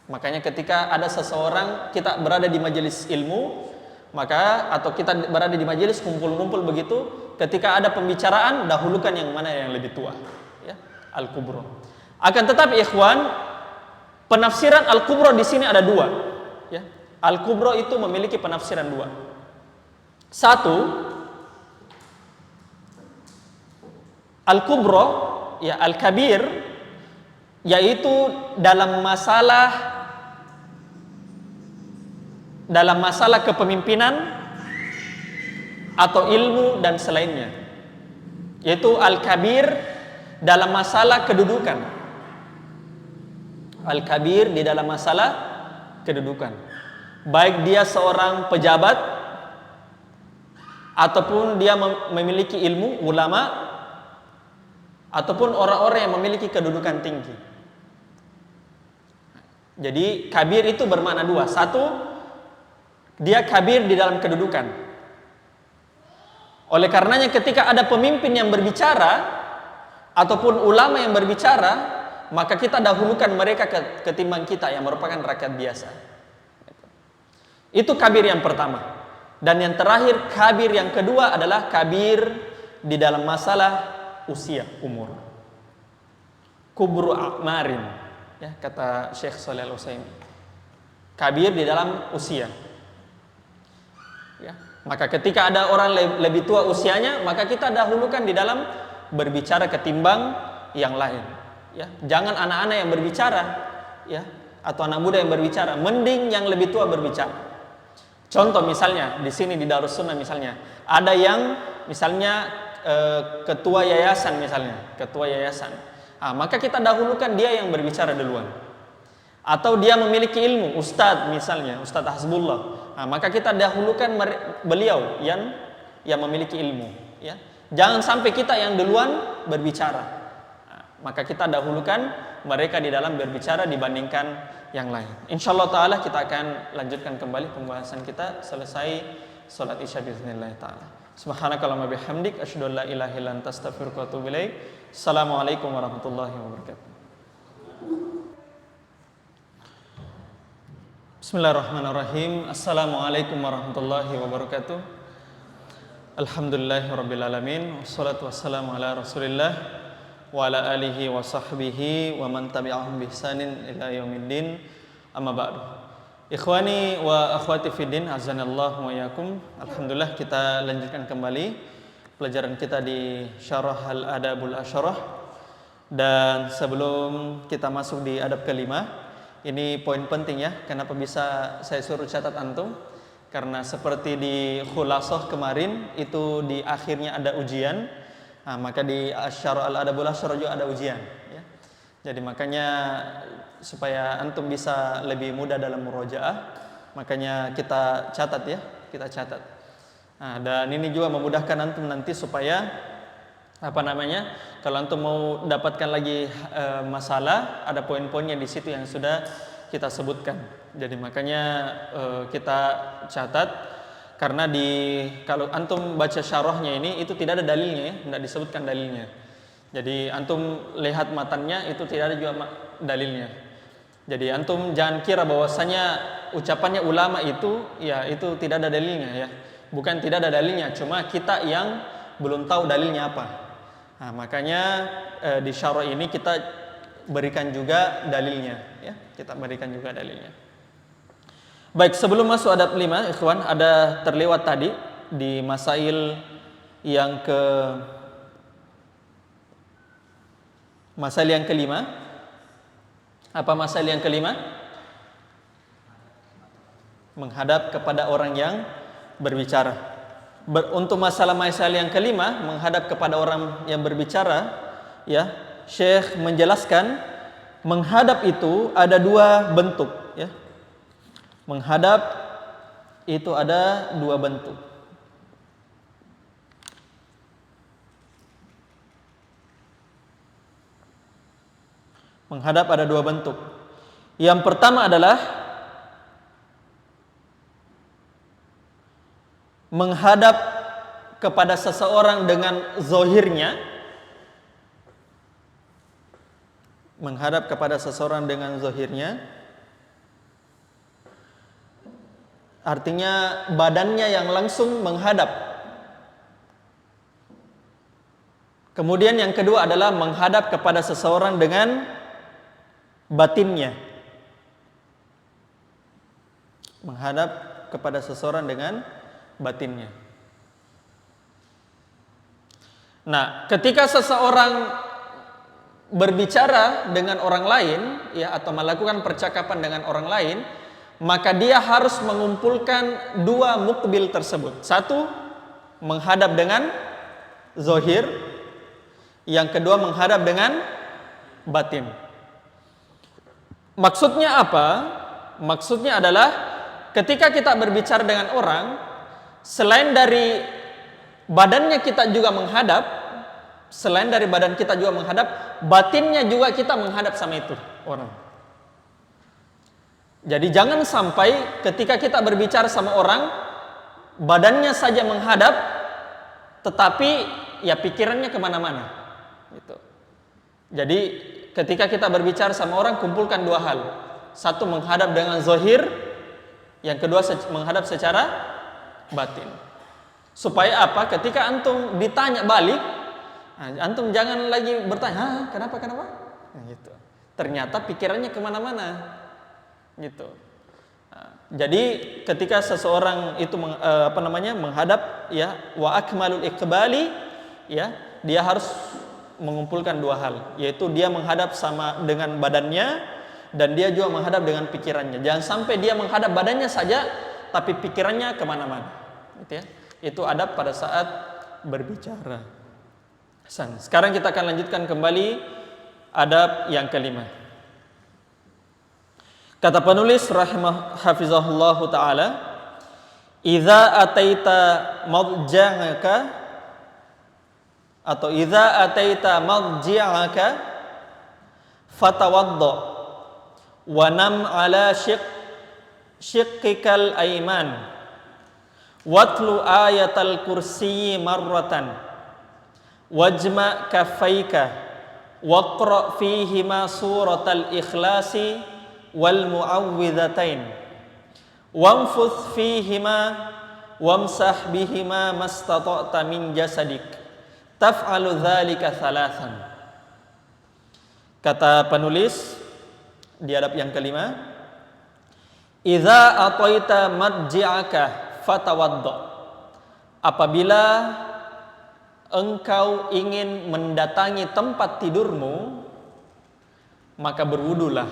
Makanya ketika ada seseorang, kita berada di majelis ilmu, maka atau kita berada di majelis kumpul-kumpul begitu, ketika ada pembicaraan, dahulukan yang mana yang lebih tua, ya, al kubro. Akan tetapi ikhwan, penafsiran Al-Kubro di sini ada dua. Ya. Al-Kubro itu memiliki penafsiran dua. Satu, Al-Kubro, ya Al-Kabir, yaitu dalam masalah kepemimpinan atau ilmu dan selainnya. Yaitu Al-Kabir dalam masalah kedudukan. Al-Kabir di dalam masalah kedudukan. Baik dia seorang pejabat ataupun dia memiliki ilmu, ulama, ataupun orang-orang yang memiliki kedudukan tinggi. Jadi kabir itu bermakna dua. Satu, dia kabir di dalam kedudukan. Oleh karenanya ketika ada pemimpin yang berbicara ataupun ulama yang berbicara, maka kita dahulukan mereka ketimbang kita yang merupakan rakyat biasa. Itu kabir yang pertama. Dan yang terakhir, kabir yang kedua adalah kabir di dalam masalah usia, umur. Kubru a'marin, ya, kata Syekh Shalih Al-Utsaimin. Kabir di dalam usia. Ya, maka ketika ada orang lebih tua usianya, maka kita dahulukan di dalam berbicara ketimbang yang lain. Ya, jangan anak-anak yang berbicara, ya, atau anak muda yang berbicara, mending yang lebih tua berbicara. Contoh misalnya di sini di Darussunnah misalnya, ada yang misalnya ketua yayasan misalnya, ketua yayasan. Maka kita dahulukan dia yang berbicara duluan. Atau dia memiliki ilmu, ustadz misalnya, Ustadz Hasbullah. Maka kita dahulukan beliau yang memiliki ilmu, ya. Jangan sampai kita yang duluan berbicara. Maka kita dahulukan mereka di dalam berbicara dibandingkan yang lain. Insyaallah taala kita akan lanjutkan kembali pembahasan kita selesai salat Isya bismillah taala. Subhanakallahumma bihamdik asyhadu an la ilaha illa anta astaghfiruka wa atubu ilaik. Assalamualaikum warahmatullahi wabarakatuh. Bismillahirrahmanirrahim. Assalamualaikum warahmatullahi wabarakatuh. Alhamdulillahirabbil alamin wassalatu wassalamu ala Rasulillah wa ala alihi wa sahbihi wa man tabi'ahum bi ihsanin ila yaumiddin. Amma ba'du. Ikhwani wa akhwati fiddin, azanallahu wa iyyakum. Alhamdulillah kita lanjutkan kembali pelajaran kita di Syarah Al-Adabul Asyarah. Dan sebelum kita masuk di adab kelima, ini poin penting ya, kenapa bisa saya suruh catat antum? Karena seperti di Khulasah kemarin, itu di akhirnya ada ujian. Maka di Syarah Al-Adabul Asyarah juga ada ujian, ya. Jadi makanya supaya antum bisa lebih mudah dalam murojaah, makanya kita catat ya, kita catat. Dan ini juga memudahkan antum nanti supaya kalau antum mau dapatkan lagi masalah, ada poin-poinnya di situ yang sudah kita sebutkan. Jadi makanya kita catat, karena kalau antum baca syarahnya ini itu tidak ada dalilnya ya, tidak disebutkan dalilnya. Jadi antum lihat matannya itu tidak ada juga dalilnya. Jadi antum jangan kira bahwasanya ucapannya ulama itu ya itu tidak ada dalilnya ya. Bukan tidak ada dalilnya, cuma kita yang belum tahu dalilnya apa. Makanya di syarah ini kita berikan juga dalilnya ya. Kita berikan juga dalilnya. Baik, sebelum masuk adab 5, ikhwan, ada terlewat tadi di masail yang masail yang kelima. Apa masail yang kelima? Menghadap kepada orang yang berbicara. Untuk masalah yang kelima, menghadap kepada orang yang berbicara, ya, Syekh menjelaskan menghadap itu ada dua bentuk, ya. Menghadap itu ada dua bentuk. Menghadap ada dua bentuk. Yang pertama adalah menghadap kepada seseorang dengan zahirnya. Menghadap kepada seseorang dengan zahirnya, artinya badannya yang langsung menghadap. Kemudian yang kedua adalah menghadap kepada seseorang dengan batinnya. Menghadap kepada seseorang dengan batinnya. Nah, ketika seseorang berbicara dengan orang lain, ya, atau melakukan percakapan dengan orang lain, maka dia harus mengumpulkan dua mukbil tersebut. Satu, menghadap dengan zahir. Yang kedua, menghadap dengan batin. Maksudnya apa? Maksudnya adalah ketika kita berbicara dengan orang, selain dari badannya kita juga menghadap, selain dari badan kita juga menghadap, batinnya juga kita menghadap sama itu orang. Jadi jangan sampai ketika kita berbicara sama orang, badannya saja menghadap, tetapi ya pikirannya kemana-mana. Gitu. Jadi ketika kita berbicara sama orang, kumpulkan dua hal. Satu, menghadap dengan zahir. Yang kedua menghadap secara batin. Supaya apa? Ketika antum ditanya balik, antum jangan lagi bertanya, kenapa? Nah, gitu. Ternyata pikirannya kemana-mana, gitu. Jadi ketika seseorang itu menghadap, ya, wa akmalul iqbali, ya, dia harus mengumpulkan dua hal, yaitu dia menghadap sama dengan badannya dan dia juga menghadap dengan pikirannya. Jangan sampai dia menghadap badannya saja tapi pikirannya kemana-mana, gitu ya. Itu adab pada saat berbicara. Sekarang kita akan lanjutkan kembali adab yang kelima. Kata penulis hafizahullahu ta'ala, idza ataita madja'aka atau idza ataita madji'aka fatawadda wa nam ala shiqqikal ayman watlu ayatal kursi marratan wajma kaffaika waqra fihima suratal ikhlasi wal mu'awwidhatain wamfuth fihima wamsah bihima mastata'ta min jasadik taf'alu dzalika thalathan. Kata penulis di adab yang kelima, idza ataita madji'aka fatawadda, apabila engkau ingin mendatangi tempat tidurmu maka berwudulah.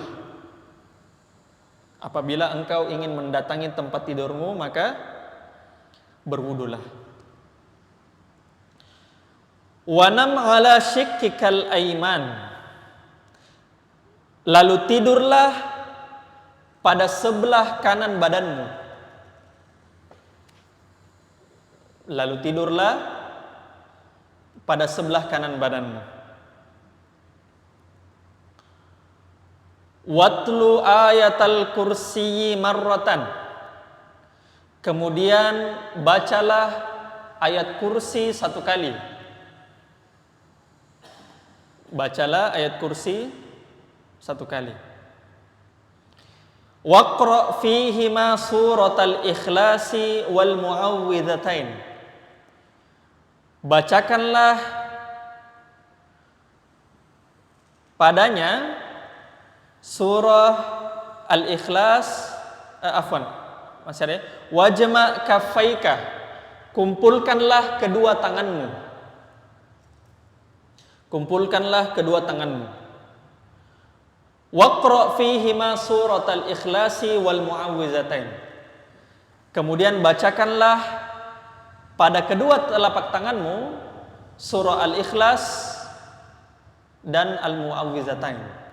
Apabila engkau ingin mendatangi tempat tidurmu maka berwudulah. Wanam ala syikkikal aiman, lalu tidurlah pada sebelah kanan badanmu. Lalu tidurlah pada sebelah kanan badanmu. Watlu ayatal kursi marratan, kemudian bacalah ayat kursi satu kali. Bacalah ayat kursi satu kali. Waqra fihima suratal ikhlasi wal mu'awwidhatain, bacakanlah padanya surah Al-Ikhlas, wajma kaffaika, kumpulkanlah kedua tanganmu. Kumpulkanlah kedua tanganmu. Waqra fihima suratal ikhlasi wal mu'awwidhatain, kemudian bacakanlah pada kedua telapak tanganmu surah Al-Ikhlas dan Al-Mu'awwidhatain.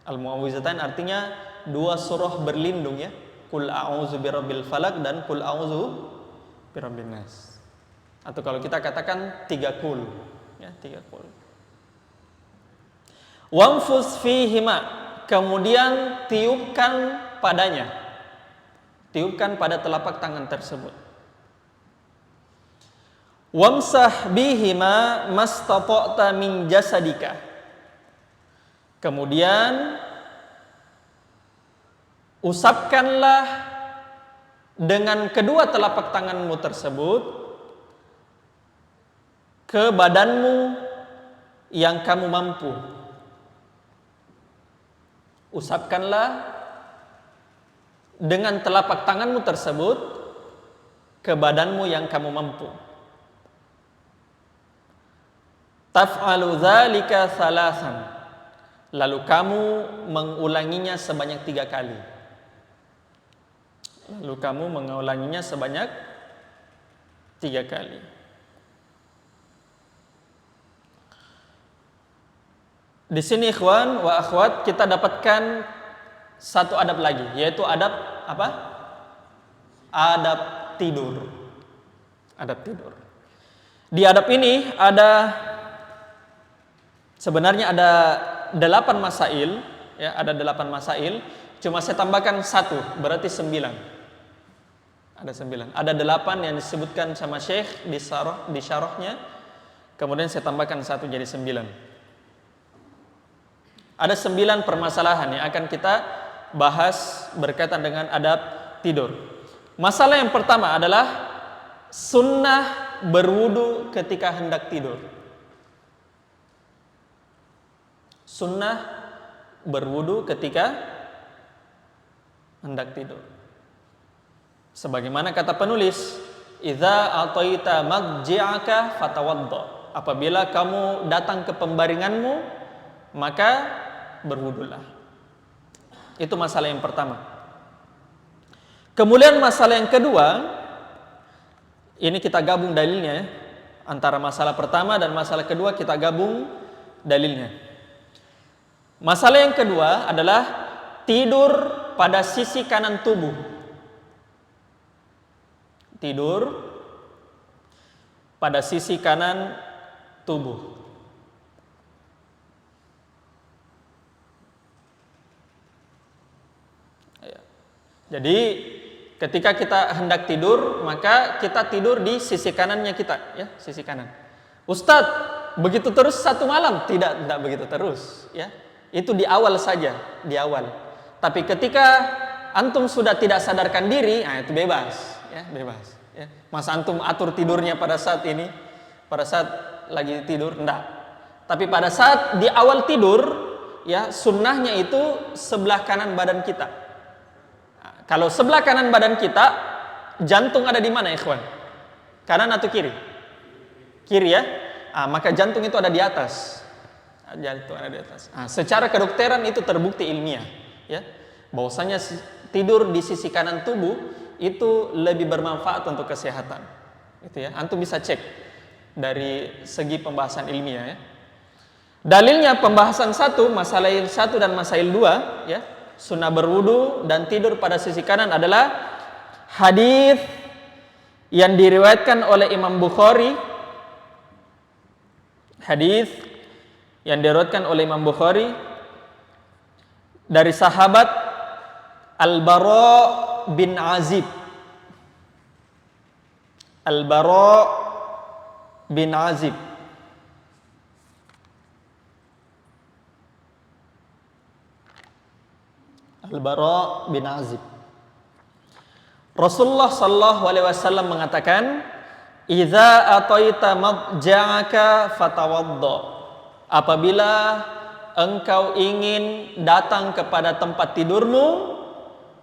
Al-Mu'awwidhatain artinya dua surah berlindung, ya. Qul a'udzu birabbil falaq dan Qul a'udzu birabbin nas. Atau kalau kita katakan 3 qul, ya, 3 qul. Wamfus fihima, kemudian tiupkan padanya. Tiupkan pada telapak tangan tersebut. Wamsah bihima mastata'ta min jasadika, kemudian usapkanlah dengan kedua telapak tanganmu tersebut ke badanmu yang kamu mampu. Usapkanlah dengan telapak tanganmu tersebut ke badanmu yang kamu mampu. Taf'alu dzalika thalathan, lalu kamu mengulanginya sebanyak 3 kali. Lalu kamu mengulanginya sebanyak 3 kali. Di sini ikhwan wa akhwat kita dapatkan satu adab lagi, yaitu adab apa? Adab tidur. Adab tidur. Di adab ini sebenarnya ada 8 masail, ya, ada 8 masail. Cuma saya tambahkan 1, berarti 9. Ada 9. Ada 8 yang disebutkan sama Syekh di syarahnya. Kemudian saya tambahkan 1 jadi 9. Ada 9 permasalahan yang akan kita bahas berkaitan dengan adab tidur. Masalah yang pertama adalah sunnah berwudu ketika hendak tidur. Sunnah berwudu ketika hendak tidur. Sebagaimana kata penulis, "Idza ataita madji'aka fatawaddo." Apabila kamu datang ke pembaringanmu, maka berwudulah. Itu masalah yang pertama. Kemudian masalah yang kedua, ini kita gabung dalilnya ya. Antara masalah pertama dan masalah kedua kita gabung dalilnya. Masalah yang kedua adalah tidur pada sisi kanan tubuh. Tidur pada sisi kanan tubuh. Jadi ketika kita hendak tidur, maka kita tidur di sisi kanannya kita, ya, sisi kanan. Ustadz, begitu terus satu malam? Tidak begitu terus, ya. Itu di awal saja, di awal. Tapi ketika antum sudah tidak sadarkan diri, nah itu bebas, ya, bebas. Ya. Masa antum atur tidurnya pada saat ini, pada saat lagi tidur, enggak. Tapi pada saat di awal tidur, ya, sunnahnya itu sebelah kanan badan kita. Nah, kalau sebelah kanan badan kita, jantung ada di mana, ikhwan? Kanan atau kiri? Kiri ya. Nah, maka jantung itu ada di atas. Jantung ada di atas. Nah, secara kedokteran itu terbukti ilmiah, ya, bahwasanya tidur di sisi kanan tubuh itu lebih bermanfaat untuk kesehatan. Itu ya, antum bisa cek dari segi pembahasan ilmiah ya. Dalilnya pembahasan masalah 1 dan masalah 2 ya, sunnah berwudu dan tidur pada sisi kanan adalah hadis yang diriwayatkan oleh Imam Bukhari. Hadis yang diriwayatkan oleh Imam Bukhari dari sahabat Al-Bara bin Azib. Al-Bara bin Azib. Al-Bara bin Azib. Rasulullah sallallahu alaihi wasallam mengatakan, "Idza ataita madja'aka fatawaddo." Apabila engkau ingin datang kepada tempat tidurmu,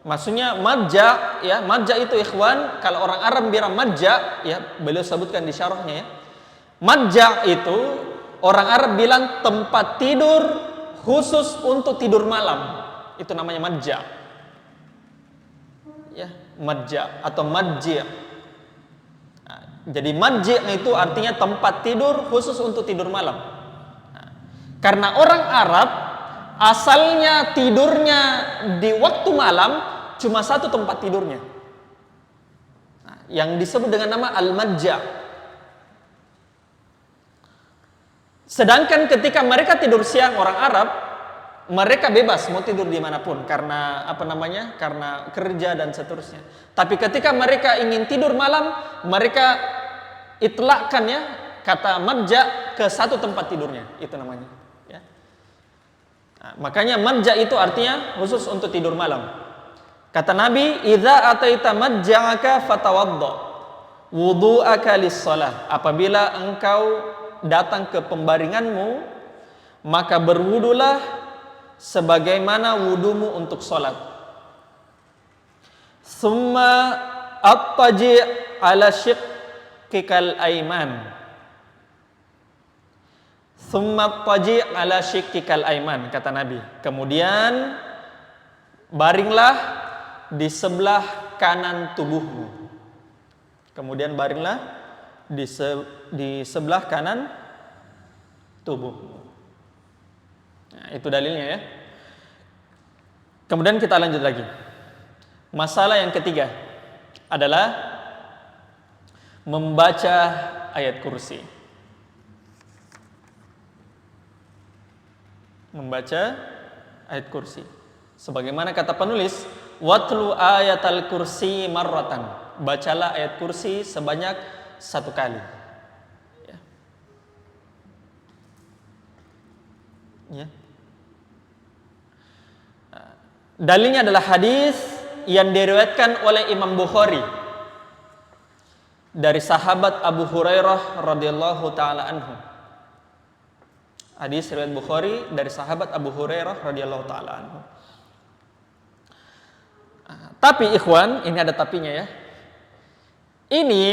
maksudnya madja, ya, madja itu ikhwan, kalau orang Arab bilang madja, ya, beliau sebutkan di syarahnya ya. Madja itu orang Arab bilang tempat tidur khusus untuk tidur malam. Itu namanya madja. Ya, madja atau madji'. Nah, jadi madji' itu artinya tempat tidur khusus untuk tidur malam. Karena orang Arab asalnya tidurnya di waktu malam cuma satu tempat tidurnya, nah, yang disebut dengan nama al-madja'. Sedangkan ketika mereka tidur siang, orang Arab, mereka bebas mau tidur dimanapun karena karena kerja dan seterusnya. Tapi ketika mereka ingin tidur malam, mereka itlaqkan ya kata madja' ke satu tempat tidurnya, itu namanya. Nah, makanya madja itu artinya khusus untuk tidur malam. Kata Nabi, "Idza ataita madja'aka fatawaddo wudu'aka lis-shalah." Apabila engkau datang ke pembaringanmu, maka berwudulah sebagaimana wudumu untuk salat. Summa attaji' ala shiqqikal aiman. Summa taji' ala shiqqikal aiman, kata Nabi. Kemudian baringlah di sebelah kanan tubuhmu. Kemudian baringlah di sebelah kanan tubuhmu. Nah, itu dalilnya ya. Kemudian kita lanjut lagi. Masalah yang ketiga adalah membaca ayat kursi. Membaca ayat kursi. Sebagaimana kata penulis, "Watlu ayatal kursi marratan." Bacalah ayat kursi sebanyak 1 kali. Ya. Ya. Dalilnya adalah hadis yang diriwayatkan oleh Imam Bukhari dari sahabat Abu Hurairah radhiyallahu taala anhu. Hadis riwayat Bukhari dari sahabat Abu Hurairah radhiyallahu taala anhu. Tapi ikhwan, ini ada tapinya ya. Ini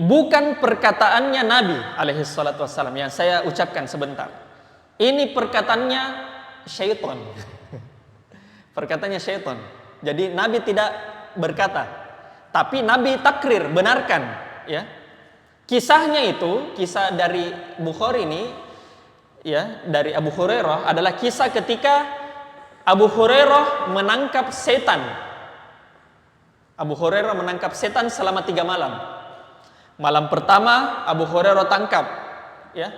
bukan perkataannya Nabi alaihi salatu wassalam yang saya ucapkan sebentar. Ini perkataannya syaitan. Perkataannya syaitan. Jadi Nabi tidak berkata, tapi Nabi takrir, benarkan, ya. Kisahnya itu, kisah dari Bukhari ini, ya, dari Abu Hurairah adalah kisah ketika Abu Hurairah menangkap setan. Abu Hurairah menangkap setan selama 3 malam. Malam pertama Abu Hurairah tangkap, ya.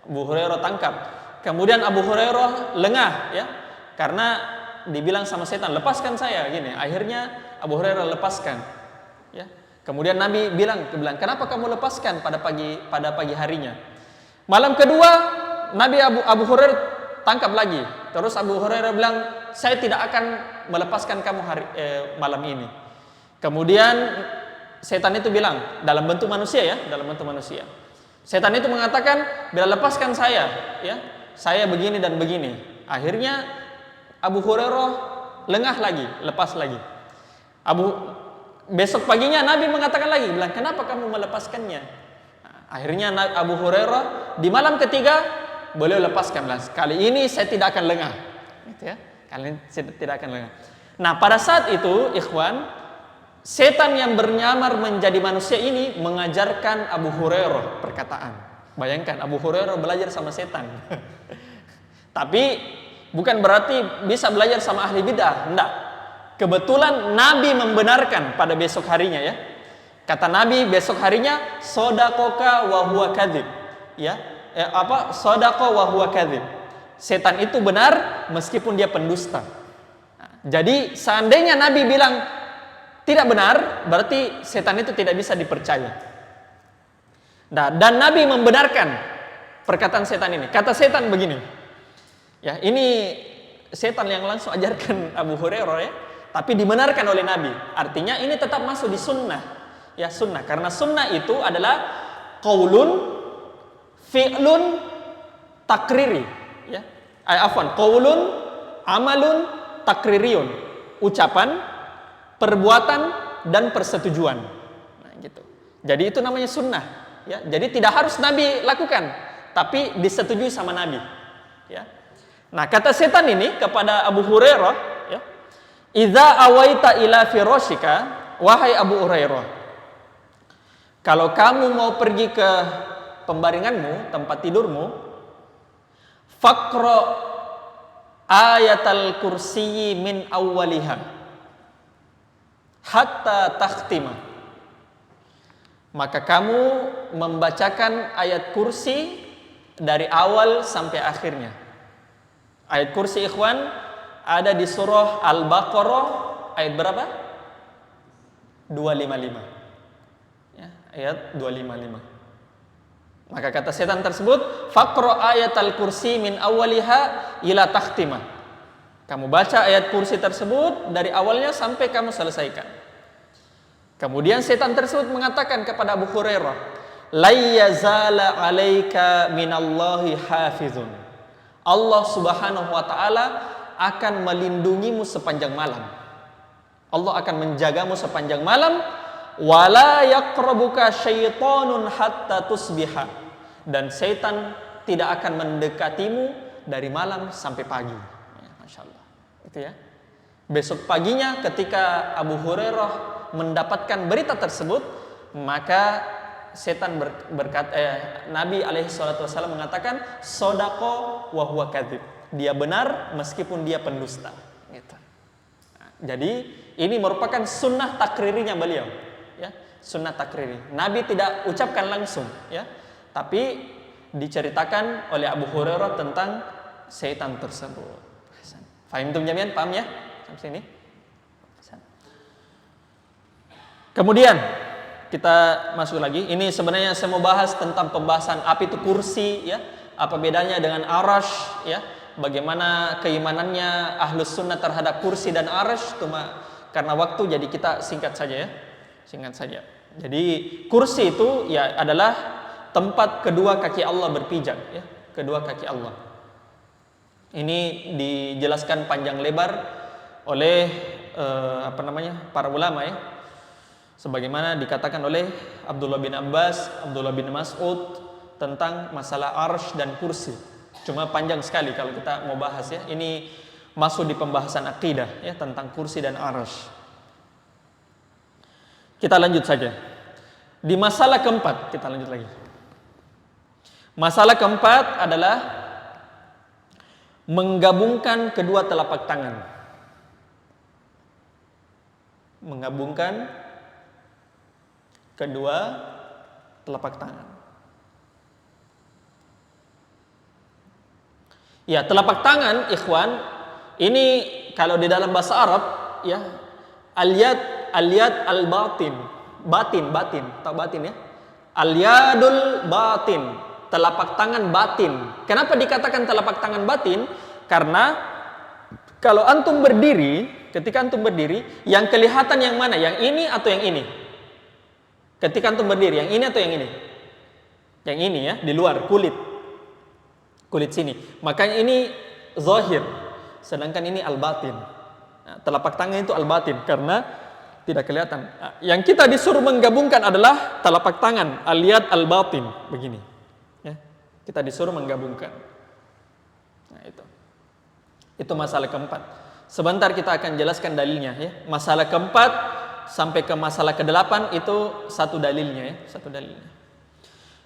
Abu Hurairah tangkap. Kemudian Abu Hurairah lengah, ya, karena dibilang sama setan, lepaskan saya, gini. Akhirnya Abu Hurairah lepaskan, ya. Kemudian Nabi bilang, kenapa kamu lepaskan pada pagi harinya? Malam kedua Nabi Abu Hurairah tangkap lagi. Terus Abu Hurairah bilang, saya tidak akan melepaskan kamu malam ini. Kemudian setan itu bilang, dalam bentuk manusia, ya, dalam bentuk manusia. Setan itu mengatakan, bila lepaskan saya, ya, saya begini dan begini. Akhirnya Abu Hurairah lengah lagi, lepas lagi. Besok paginya Nabi mengatakan lagi, bilang, kenapa kamu melepaskannya? Akhirnya Abu Hurairah di malam ketiga beliau lepaskan, bilang, kali ini saya tidak akan lengah, gitu ya. Kali ini saya tidak akan lengah. Nah, pada saat itu, ikhwan, setan yang bernyamar menjadi manusia ini mengajarkan Abu Hurairah perkataan. Bayangkan, Abu Hurairah belajar sama setan. Tapi bukan berarti bisa belajar sama ahli bidah, enggak. Kebetulan Nabi membenarkan pada besok harinya, ya. Kata Nabi besok harinya, sodakoka wa huwa kadzib, ya. Sodaqa wa huwa kadzib. Setan itu benar meskipun dia pendusta. Jadi seandainya Nabi bilang tidak benar, berarti setan itu tidak bisa dipercaya. Nah, dan Nabi membenarkan perkataan setan ini. Kata setan begini, ya, ini setan yang langsung ajarkan Abu Hurairah, ya, tapi dibenarkan oleh Nabi. Artinya ini tetap masuk di sunnah, ya, sunnah. Karena sunnah itu adalah qaulun, fi'lun, takriri, ya. Qaulun, amalun, takririyun. Ucapan, perbuatan, dan persetujuan. Nah, gitu. Jadi itu namanya sunnah, ya. Jadi tidak harus Nabi lakukan, tapi disetujui sama Nabi, ya. Nah, kata setan ini kepada Abu Hurairah, ya, idza awaita ila firashika, wahai Abu Hurairah, kalau kamu mau pergi ke pembaringanmu, tempat tidurmu, faqra ayatal kursiyyi min awwaliha hatta takhtima. Maka kamu membacakan ayat kursi dari awal sampai akhirnya. Ayat kursi, ikhwan, ada di surah Al-Baqarah ayat berapa? 255. Ya, ayat 255. Maka kata setan tersebut, faqra ayatal kursi min awwaliha ila takhtimah. Kamu baca ayat kursi tersebut dari awalnya sampai kamu selesaikan. Kemudian setan tersebut mengatakan kepada Abu Hurairah, la yazala 'alaika minallahi hafizun. Allah Subhanahu wa taala akan melindungimu sepanjang malam. Allah akan menjagamu sepanjang malam. Wala yaqrabuka syaitanun hatta tusbiha. Dan setan tidak akan mendekatimu dari malam sampai pagi. Ya, Masya Allah. Itu, ya. Besok paginya ketika Abu Hurairah mendapatkan berita tersebut, maka setan Nabi alaihi salatu wasallam mengatakan, sodaqa wa huwa kadzib. Dia benar meskipun dia pendusta. Gitu. Nah, jadi ini merupakan sunnah takririnya beliau, ya, sunnah takriri. Nabi tidak ucapkan langsung, ya, tapi diceritakan oleh Abu Hurairah tentang setan tersebut. Fahim tuh jamian, paham, ya? Sampai sini. Kemudian kita masuk lagi. Ini sebenarnya saya mau bahas tentang pembahasan apa itu kursi, ya, apa bedanya dengan arash, ya, bagaimana keimanannya ahlus sunnah terhadap kursi dan arash. karena waktu jadi kita singkat saja ya. Singkat saja. Jadi kursi itu ya adalah tempat kedua kaki Allah berpijak ya, kedua kaki Allah. Ini dijelaskan panjang lebar oleh para ulama ya. Sebagaimana dikatakan oleh Abdullah bin Abbas, Abdullah bin Mas'ud tentang masalah arsy dan kursi. Cuma panjang sekali kalau kita mau bahas ya. Ini masuk di pembahasan akidah ya tentang kursi dan arsy. Kita lanjut saja. Di masalah keempat, kita lanjut lagi. Masalah keempat adalah menggabungkan kedua telapak tangan. Menggabungkan kedua telapak tangan. Ya, telapak tangan, ikhwan, ini kalau di dalam bahasa Arab, ya, al-yad al-batin, batin, tahu batin ya? Al-yadul batin, telapak tangan batin. Kenapa dikatakan telapak tangan batin? Karena kalau antum berdiri, ketika antum berdiri, yang kelihatan yang mana? Yang ini atau yang ini? Ketika antum berdiri, yang ini atau yang ini? Yang ini ya, di luar kulit sini. Makanya ini zahir, sedangkan ini al-batin. Nah, telapak tangan itu al-batin karena tidak kelihatan. Nah, yang kita disuruh menggabungkan adalah telapak tangan al-yad al-batin begini. Ya, kita disuruh menggabungkan. Nah, itu masalah keempat. Sebentar kita akan jelaskan dalilnya ya. Masalah keempat sampai ke masalah ke-8 itu satu dalilnya ya, satu dalilnya.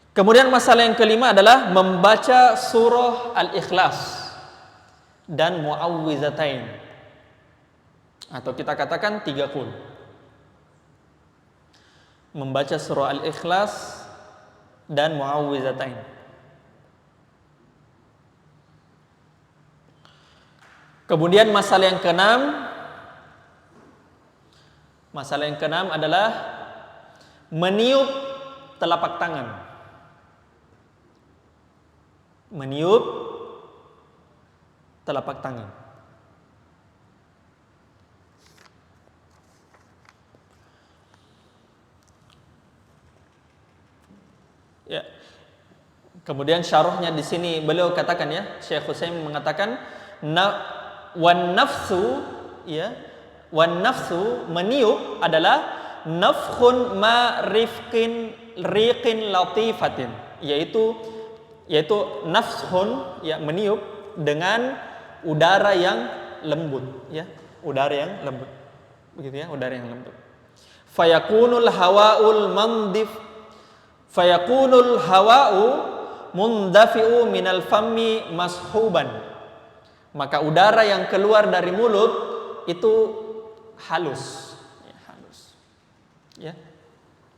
Kemudian masalah yang kelima adalah membaca surah Al-Ikhlas dan Mu'awwizatain, atau kita katakan 3 qul. Membaca surah Al-Ikhlas dan Mu'awwizatain. Kemudian masalah yang keenam adalah meniup telapak tangan. Meniup telapak tangan. Ya. Kemudian syarahnya di sini beliau katakan ya, Syekh Husain mengatakan wan nafsu ya, wan nafsu meniup adalah nafkhun ma riqin latifatin, yaitu nafshun ya, meniup dengan udara yang lembut ya, udara yang lembut begitu ya, udara yang lembut. Fayakunul hawa'u mundafi'u minal fammi mashuban, maka udara yang keluar dari mulut itu halus ya, halus ya.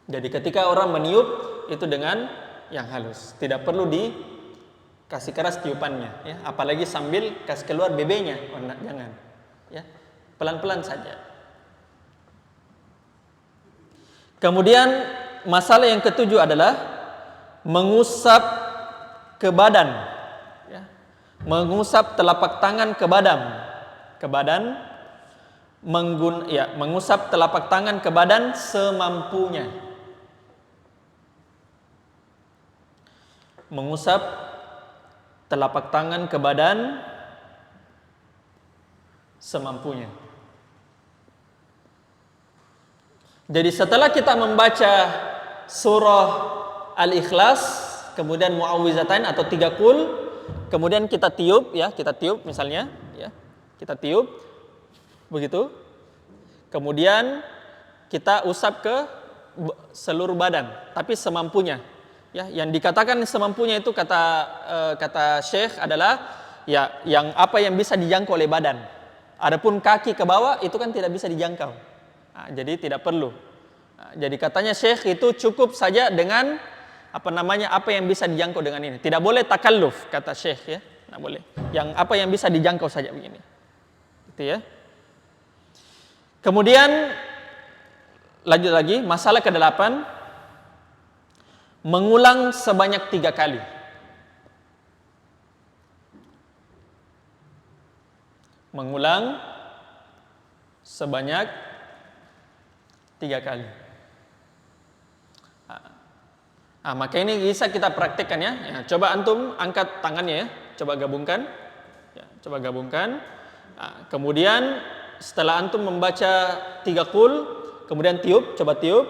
Jadi ketika orang meniup itu dengan yang halus, tidak perlu dikasih keras tiupannya ya, apalagi sambil kasih keluar bebeknya, jangan ya, pelan-pelan saja. Kemudian masalah yang ketujuh adalah mengusap ke badan ya, mengusap telapak tangan ke badan, mengusap telapak tangan ke badan semampunya. Mengusap telapak tangan ke badan semampunya. Jadi setelah kita membaca surah Al-Ikhlas, kemudian Mu'awwizatain atau 3 qul, kemudian kita tiup ya, misalnya ya, kita tiup begitu. Kemudian kita usap ke seluruh badan, tapi semampunya. Ya, yang dikatakan semampunya itu kata Syekh adalah ya yang apa yang bisa dijangkau oleh badan. Adapun kaki ke bawah itu kan tidak bisa dijangkau. Nah, jadi tidak perlu. Nah, jadi katanya Syekh itu cukup saja dengan apa yang bisa dijangkau dengan ini. Tidak boleh takalluf kata Syekh ya. Tidak boleh. Yang apa yang bisa dijangkau saja begini. Gitu ya. Kemudian lanjut lagi masalah ke-8, mengulang sebanyak 3 kali. Mengulang sebanyak 3 kali. Maka ini bisa kita praktekkan ya. Coba antum angkat tangannya ya. Coba gabungkan. Ya, coba gabungkan. Kemudian setelah antum membaca 3 qul, kemudian tiup, coba tiup.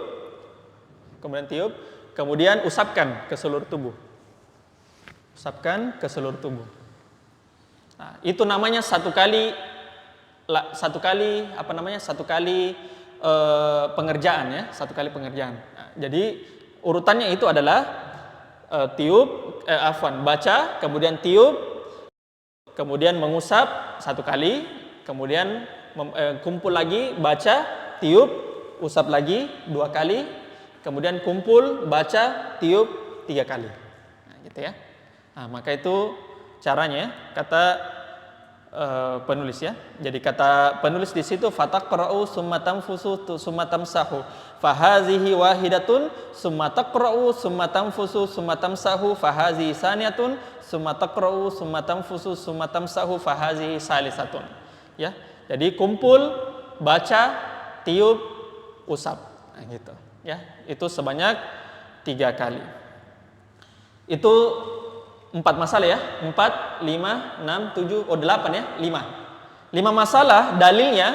Kemudian tiup, kemudian usapkan ke seluruh tubuh. Usapkan ke seluruh tubuh. Itu namanya satu kali pengerjaan ya, satu kali pengerjaan. Jadi urutannya itu adalah baca, kemudian tiup, kemudian mengusap 1 kali, kemudian kumpul lagi, baca, tiup, usap lagi 2 kali, kemudian kumpul, baca, tiup 3 kali. Gitu ya. Maka itu caranya kata penulis ya. Jadi kata penulis di situ fataqra'u summa tanfusu summa tamsahu fahazihi wahidatun summa taqra'u summa tanfusu summa tamsahu fahazihi saniyatun summa taqra'u summa tanfusu summa tamsahu fahazihi salisatun. Ya. Jadi kumpul, baca, tiup, usap. Gitu ya. Itu sebanyak 3 kali. Itu 4 masalah ya, 4, 5, 6, 7, 8 ya, 5 masalah dalilnya.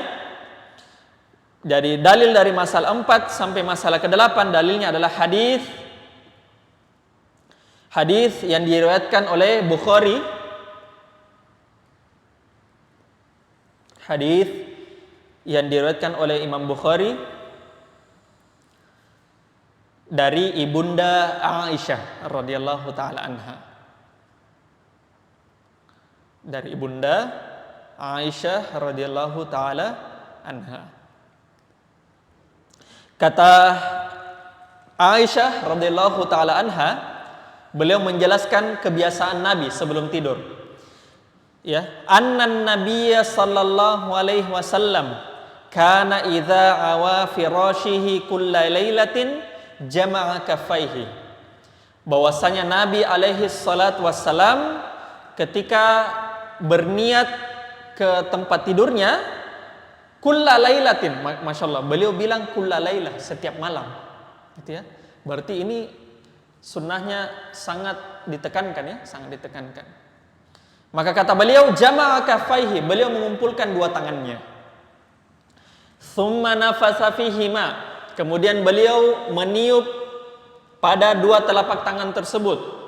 Jadi dalil dari masalah 4 sampai masalah ke-8 dalilnya adalah hadis yang diriwayatkan oleh Bukhari. Hadis yang diriwayatkan oleh Imam Bukhari dari ibunda Aisyah radhiyallahu taala anha. Dari ibunda Aisyah radhiyallahu taala anha. Kata Aisyah radhiyallahu taala anha, beliau menjelaskan kebiasaan Nabi sebelum tidur. Ya, annan nabiyya sallallahu alaihi wasallam kana idza awa firashihi kulla lailatin jama'a kaffaihi. Bahwasanya Nabi alaihi salatu wassalam ketika berniat ke tempat tidurnya kulla lailatin, Masya Allah, beliau bilang kulla lailah, setiap malam gitu ya. Berarti ini sunnahnya sangat ditekankan ya, sangat ditekankan. Maka kata beliau jama'a kaffaihi, beliau mengumpulkan 2 tangannya. Tsumma nafasa fihima, kemudian beliau meniup pada 2 telapak tangan tersebut.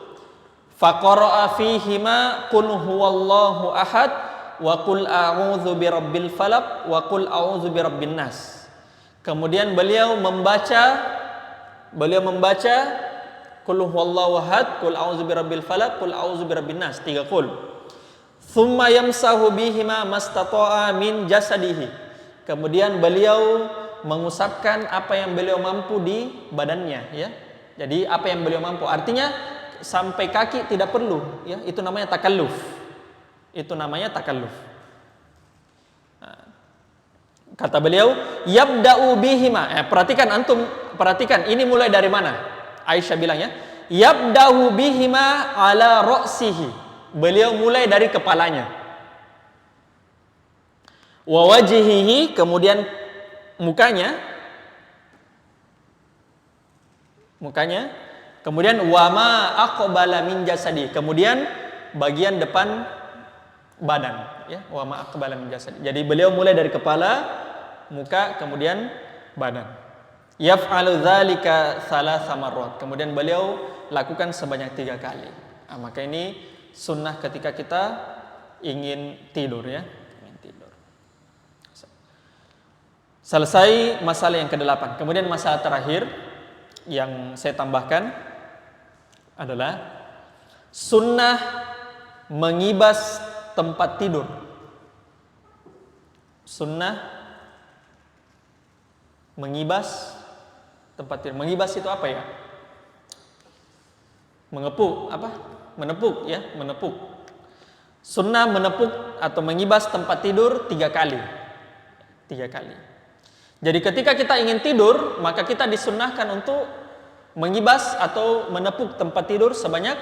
Faqara'a fihima qul huwallahu ahad wa qul a'udzu birabbil falaq wa qul a'udzu birabbin nas. Kemudian beliau membaca qul huwallahu ahad, qul a'udzu birabbil falaq, qul a'udzu birabbin nas, 3 qul. Tsumma yamsahu bihima mastata'a min jasadihi. Kemudian beliau mengusapkan apa yang beliau mampu di badannya ya. Jadi apa yang beliau mampu, artinya sampai kaki tidak perlu ya, itu namanya takalluf. Kata beliau yabda'u bihima. Perhatikan ini mulai dari mana? Aisyah bilang ya, yabda'u bihima ala ra'sihi. Beliau mulai dari kepalanya. Wa wajhihi, kemudian mukanya. Kemudian wama aqbala min jasadi, kemudian bagian depan badan ya, wama aqbala min jasadi. Jadi beliau mulai dari kepala, muka, kemudian badan. Yaf'alu dzalika thalatha marrat, kemudian beliau lakukan sebanyak 3 kali. Maka ini sunnah ketika kita ingin tidur ya, Selesai masalah yang ke-8. Kemudian masalah terakhir yang saya tambahkan adalah sunnah mengibas tempat tidur. Sunnah mengibas tempat tidur. Mengibas itu apa ya? Menepuk apa? Menepuk ya, menepuk. Sunnah menepuk atau mengibas tempat tidur 3 kali. 3 kali. Jadi ketika kita ingin tidur, maka kita disunnahkan untuk mengibas atau menepuk tempat tidur sebanyak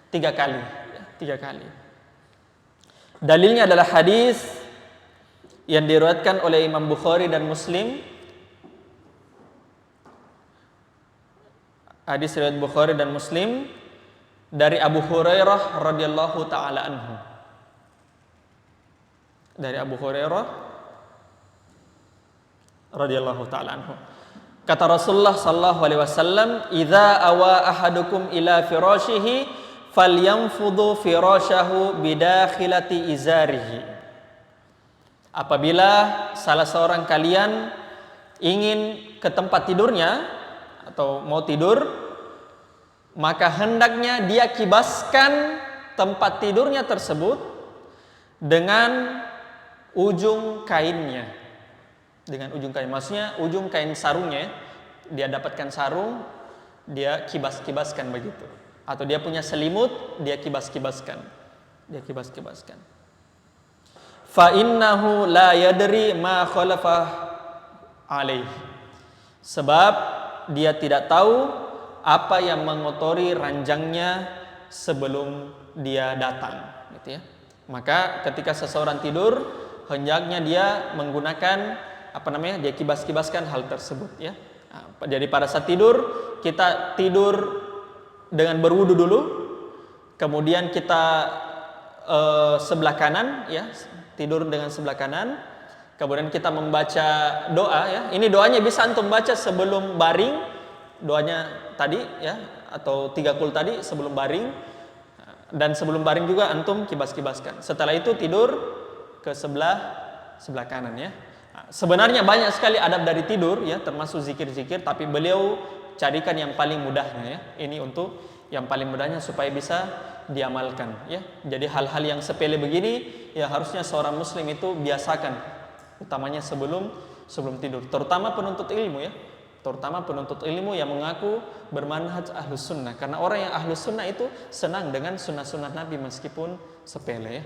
3 kali. 3 kali. Dalilnya adalah hadis yang diriwayatkan oleh Imam Bukhari dan Muslim Hadis riwayat Bukhari dan Muslim dari Abu Hurairah radhiyallahu taala anhu. Dari Abu Hurairah radhiyallahu taala anhu. Kata Rasulullah sallallahu alaihi wasallam, "Idza awa ahadukum ila firashihi falyanfudhu firashahu bidakhilati izarihi." Apabila salah seorang kalian ingin ke tempat tidurnya atau mau tidur, maka hendaknya dia kibaskan tempat tidurnya tersebut dengan ujung kainnya. Dengan ujung kain, maksudnya ujung kain sarungnya. Dia dapatkan sarung, dia kibaskan begitu. Atau dia punya selimut, dia kibaskan. Dia kibaskan. Fa innahu la yadri ma khalafah alaih. Sebab dia tidak tahu apa yang mengotori ranjangnya sebelum dia datang, gitu ya. Maka ketika seseorang tidur, hendaknya dia menggunakan dia kibaskan hal tersebut, ya. Jadi pada saat tidur, kita tidur dengan berwudu dulu, kemudian kita sebelah kanan, ya, tidur dengan sebelah kanan, kemudian kita membaca doa, ya. Ini doanya bisa antum baca sebelum baring, doanya tadi, ya, atau 3 qul tadi sebelum baring, dan sebelum baring juga antum kibaskan. Setelah itu tidur ke sebelah kanan, ya. Sebenarnya banyak sekali adab dari tidur, ya, termasuk zikir-zikir, tapi beliau carikan yang paling mudahnya, ya. Ini untuk yang paling mudahnya supaya bisa diamalkan, ya. Jadi hal-hal yang sepele begini, ya, harusnya seorang muslim itu biasakan, utamanya sebelum tidur, terutama penuntut ilmu, ya. Terutama penuntut ilmu yang mengaku bermanhaj ahlus sunnah, karena orang yang ahlus sunnah itu senang dengan sunnah-sunnah Nabi meskipun sepele, ya.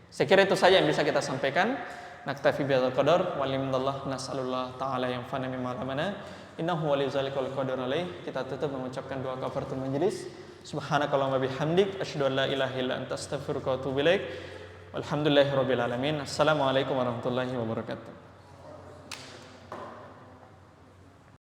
Saya kira itu saja yang bisa kita sampaikan. Naktafi bihadzal qadar, walimdallah, nas'alullah ta'ala yang fana mimma alamana, innahu waliyyu dzalika wal qadiru alaih. Kita tutup mengucapkan doa kafaratul majlis. Subhanakallahumma bihamdik, asyhadu an la ilaha illa anta, astaghfiruka wa atubu ilaik. Walhamdulillahirabbil alamin. Assalamualaikum warahmatullahi wabarakatuh.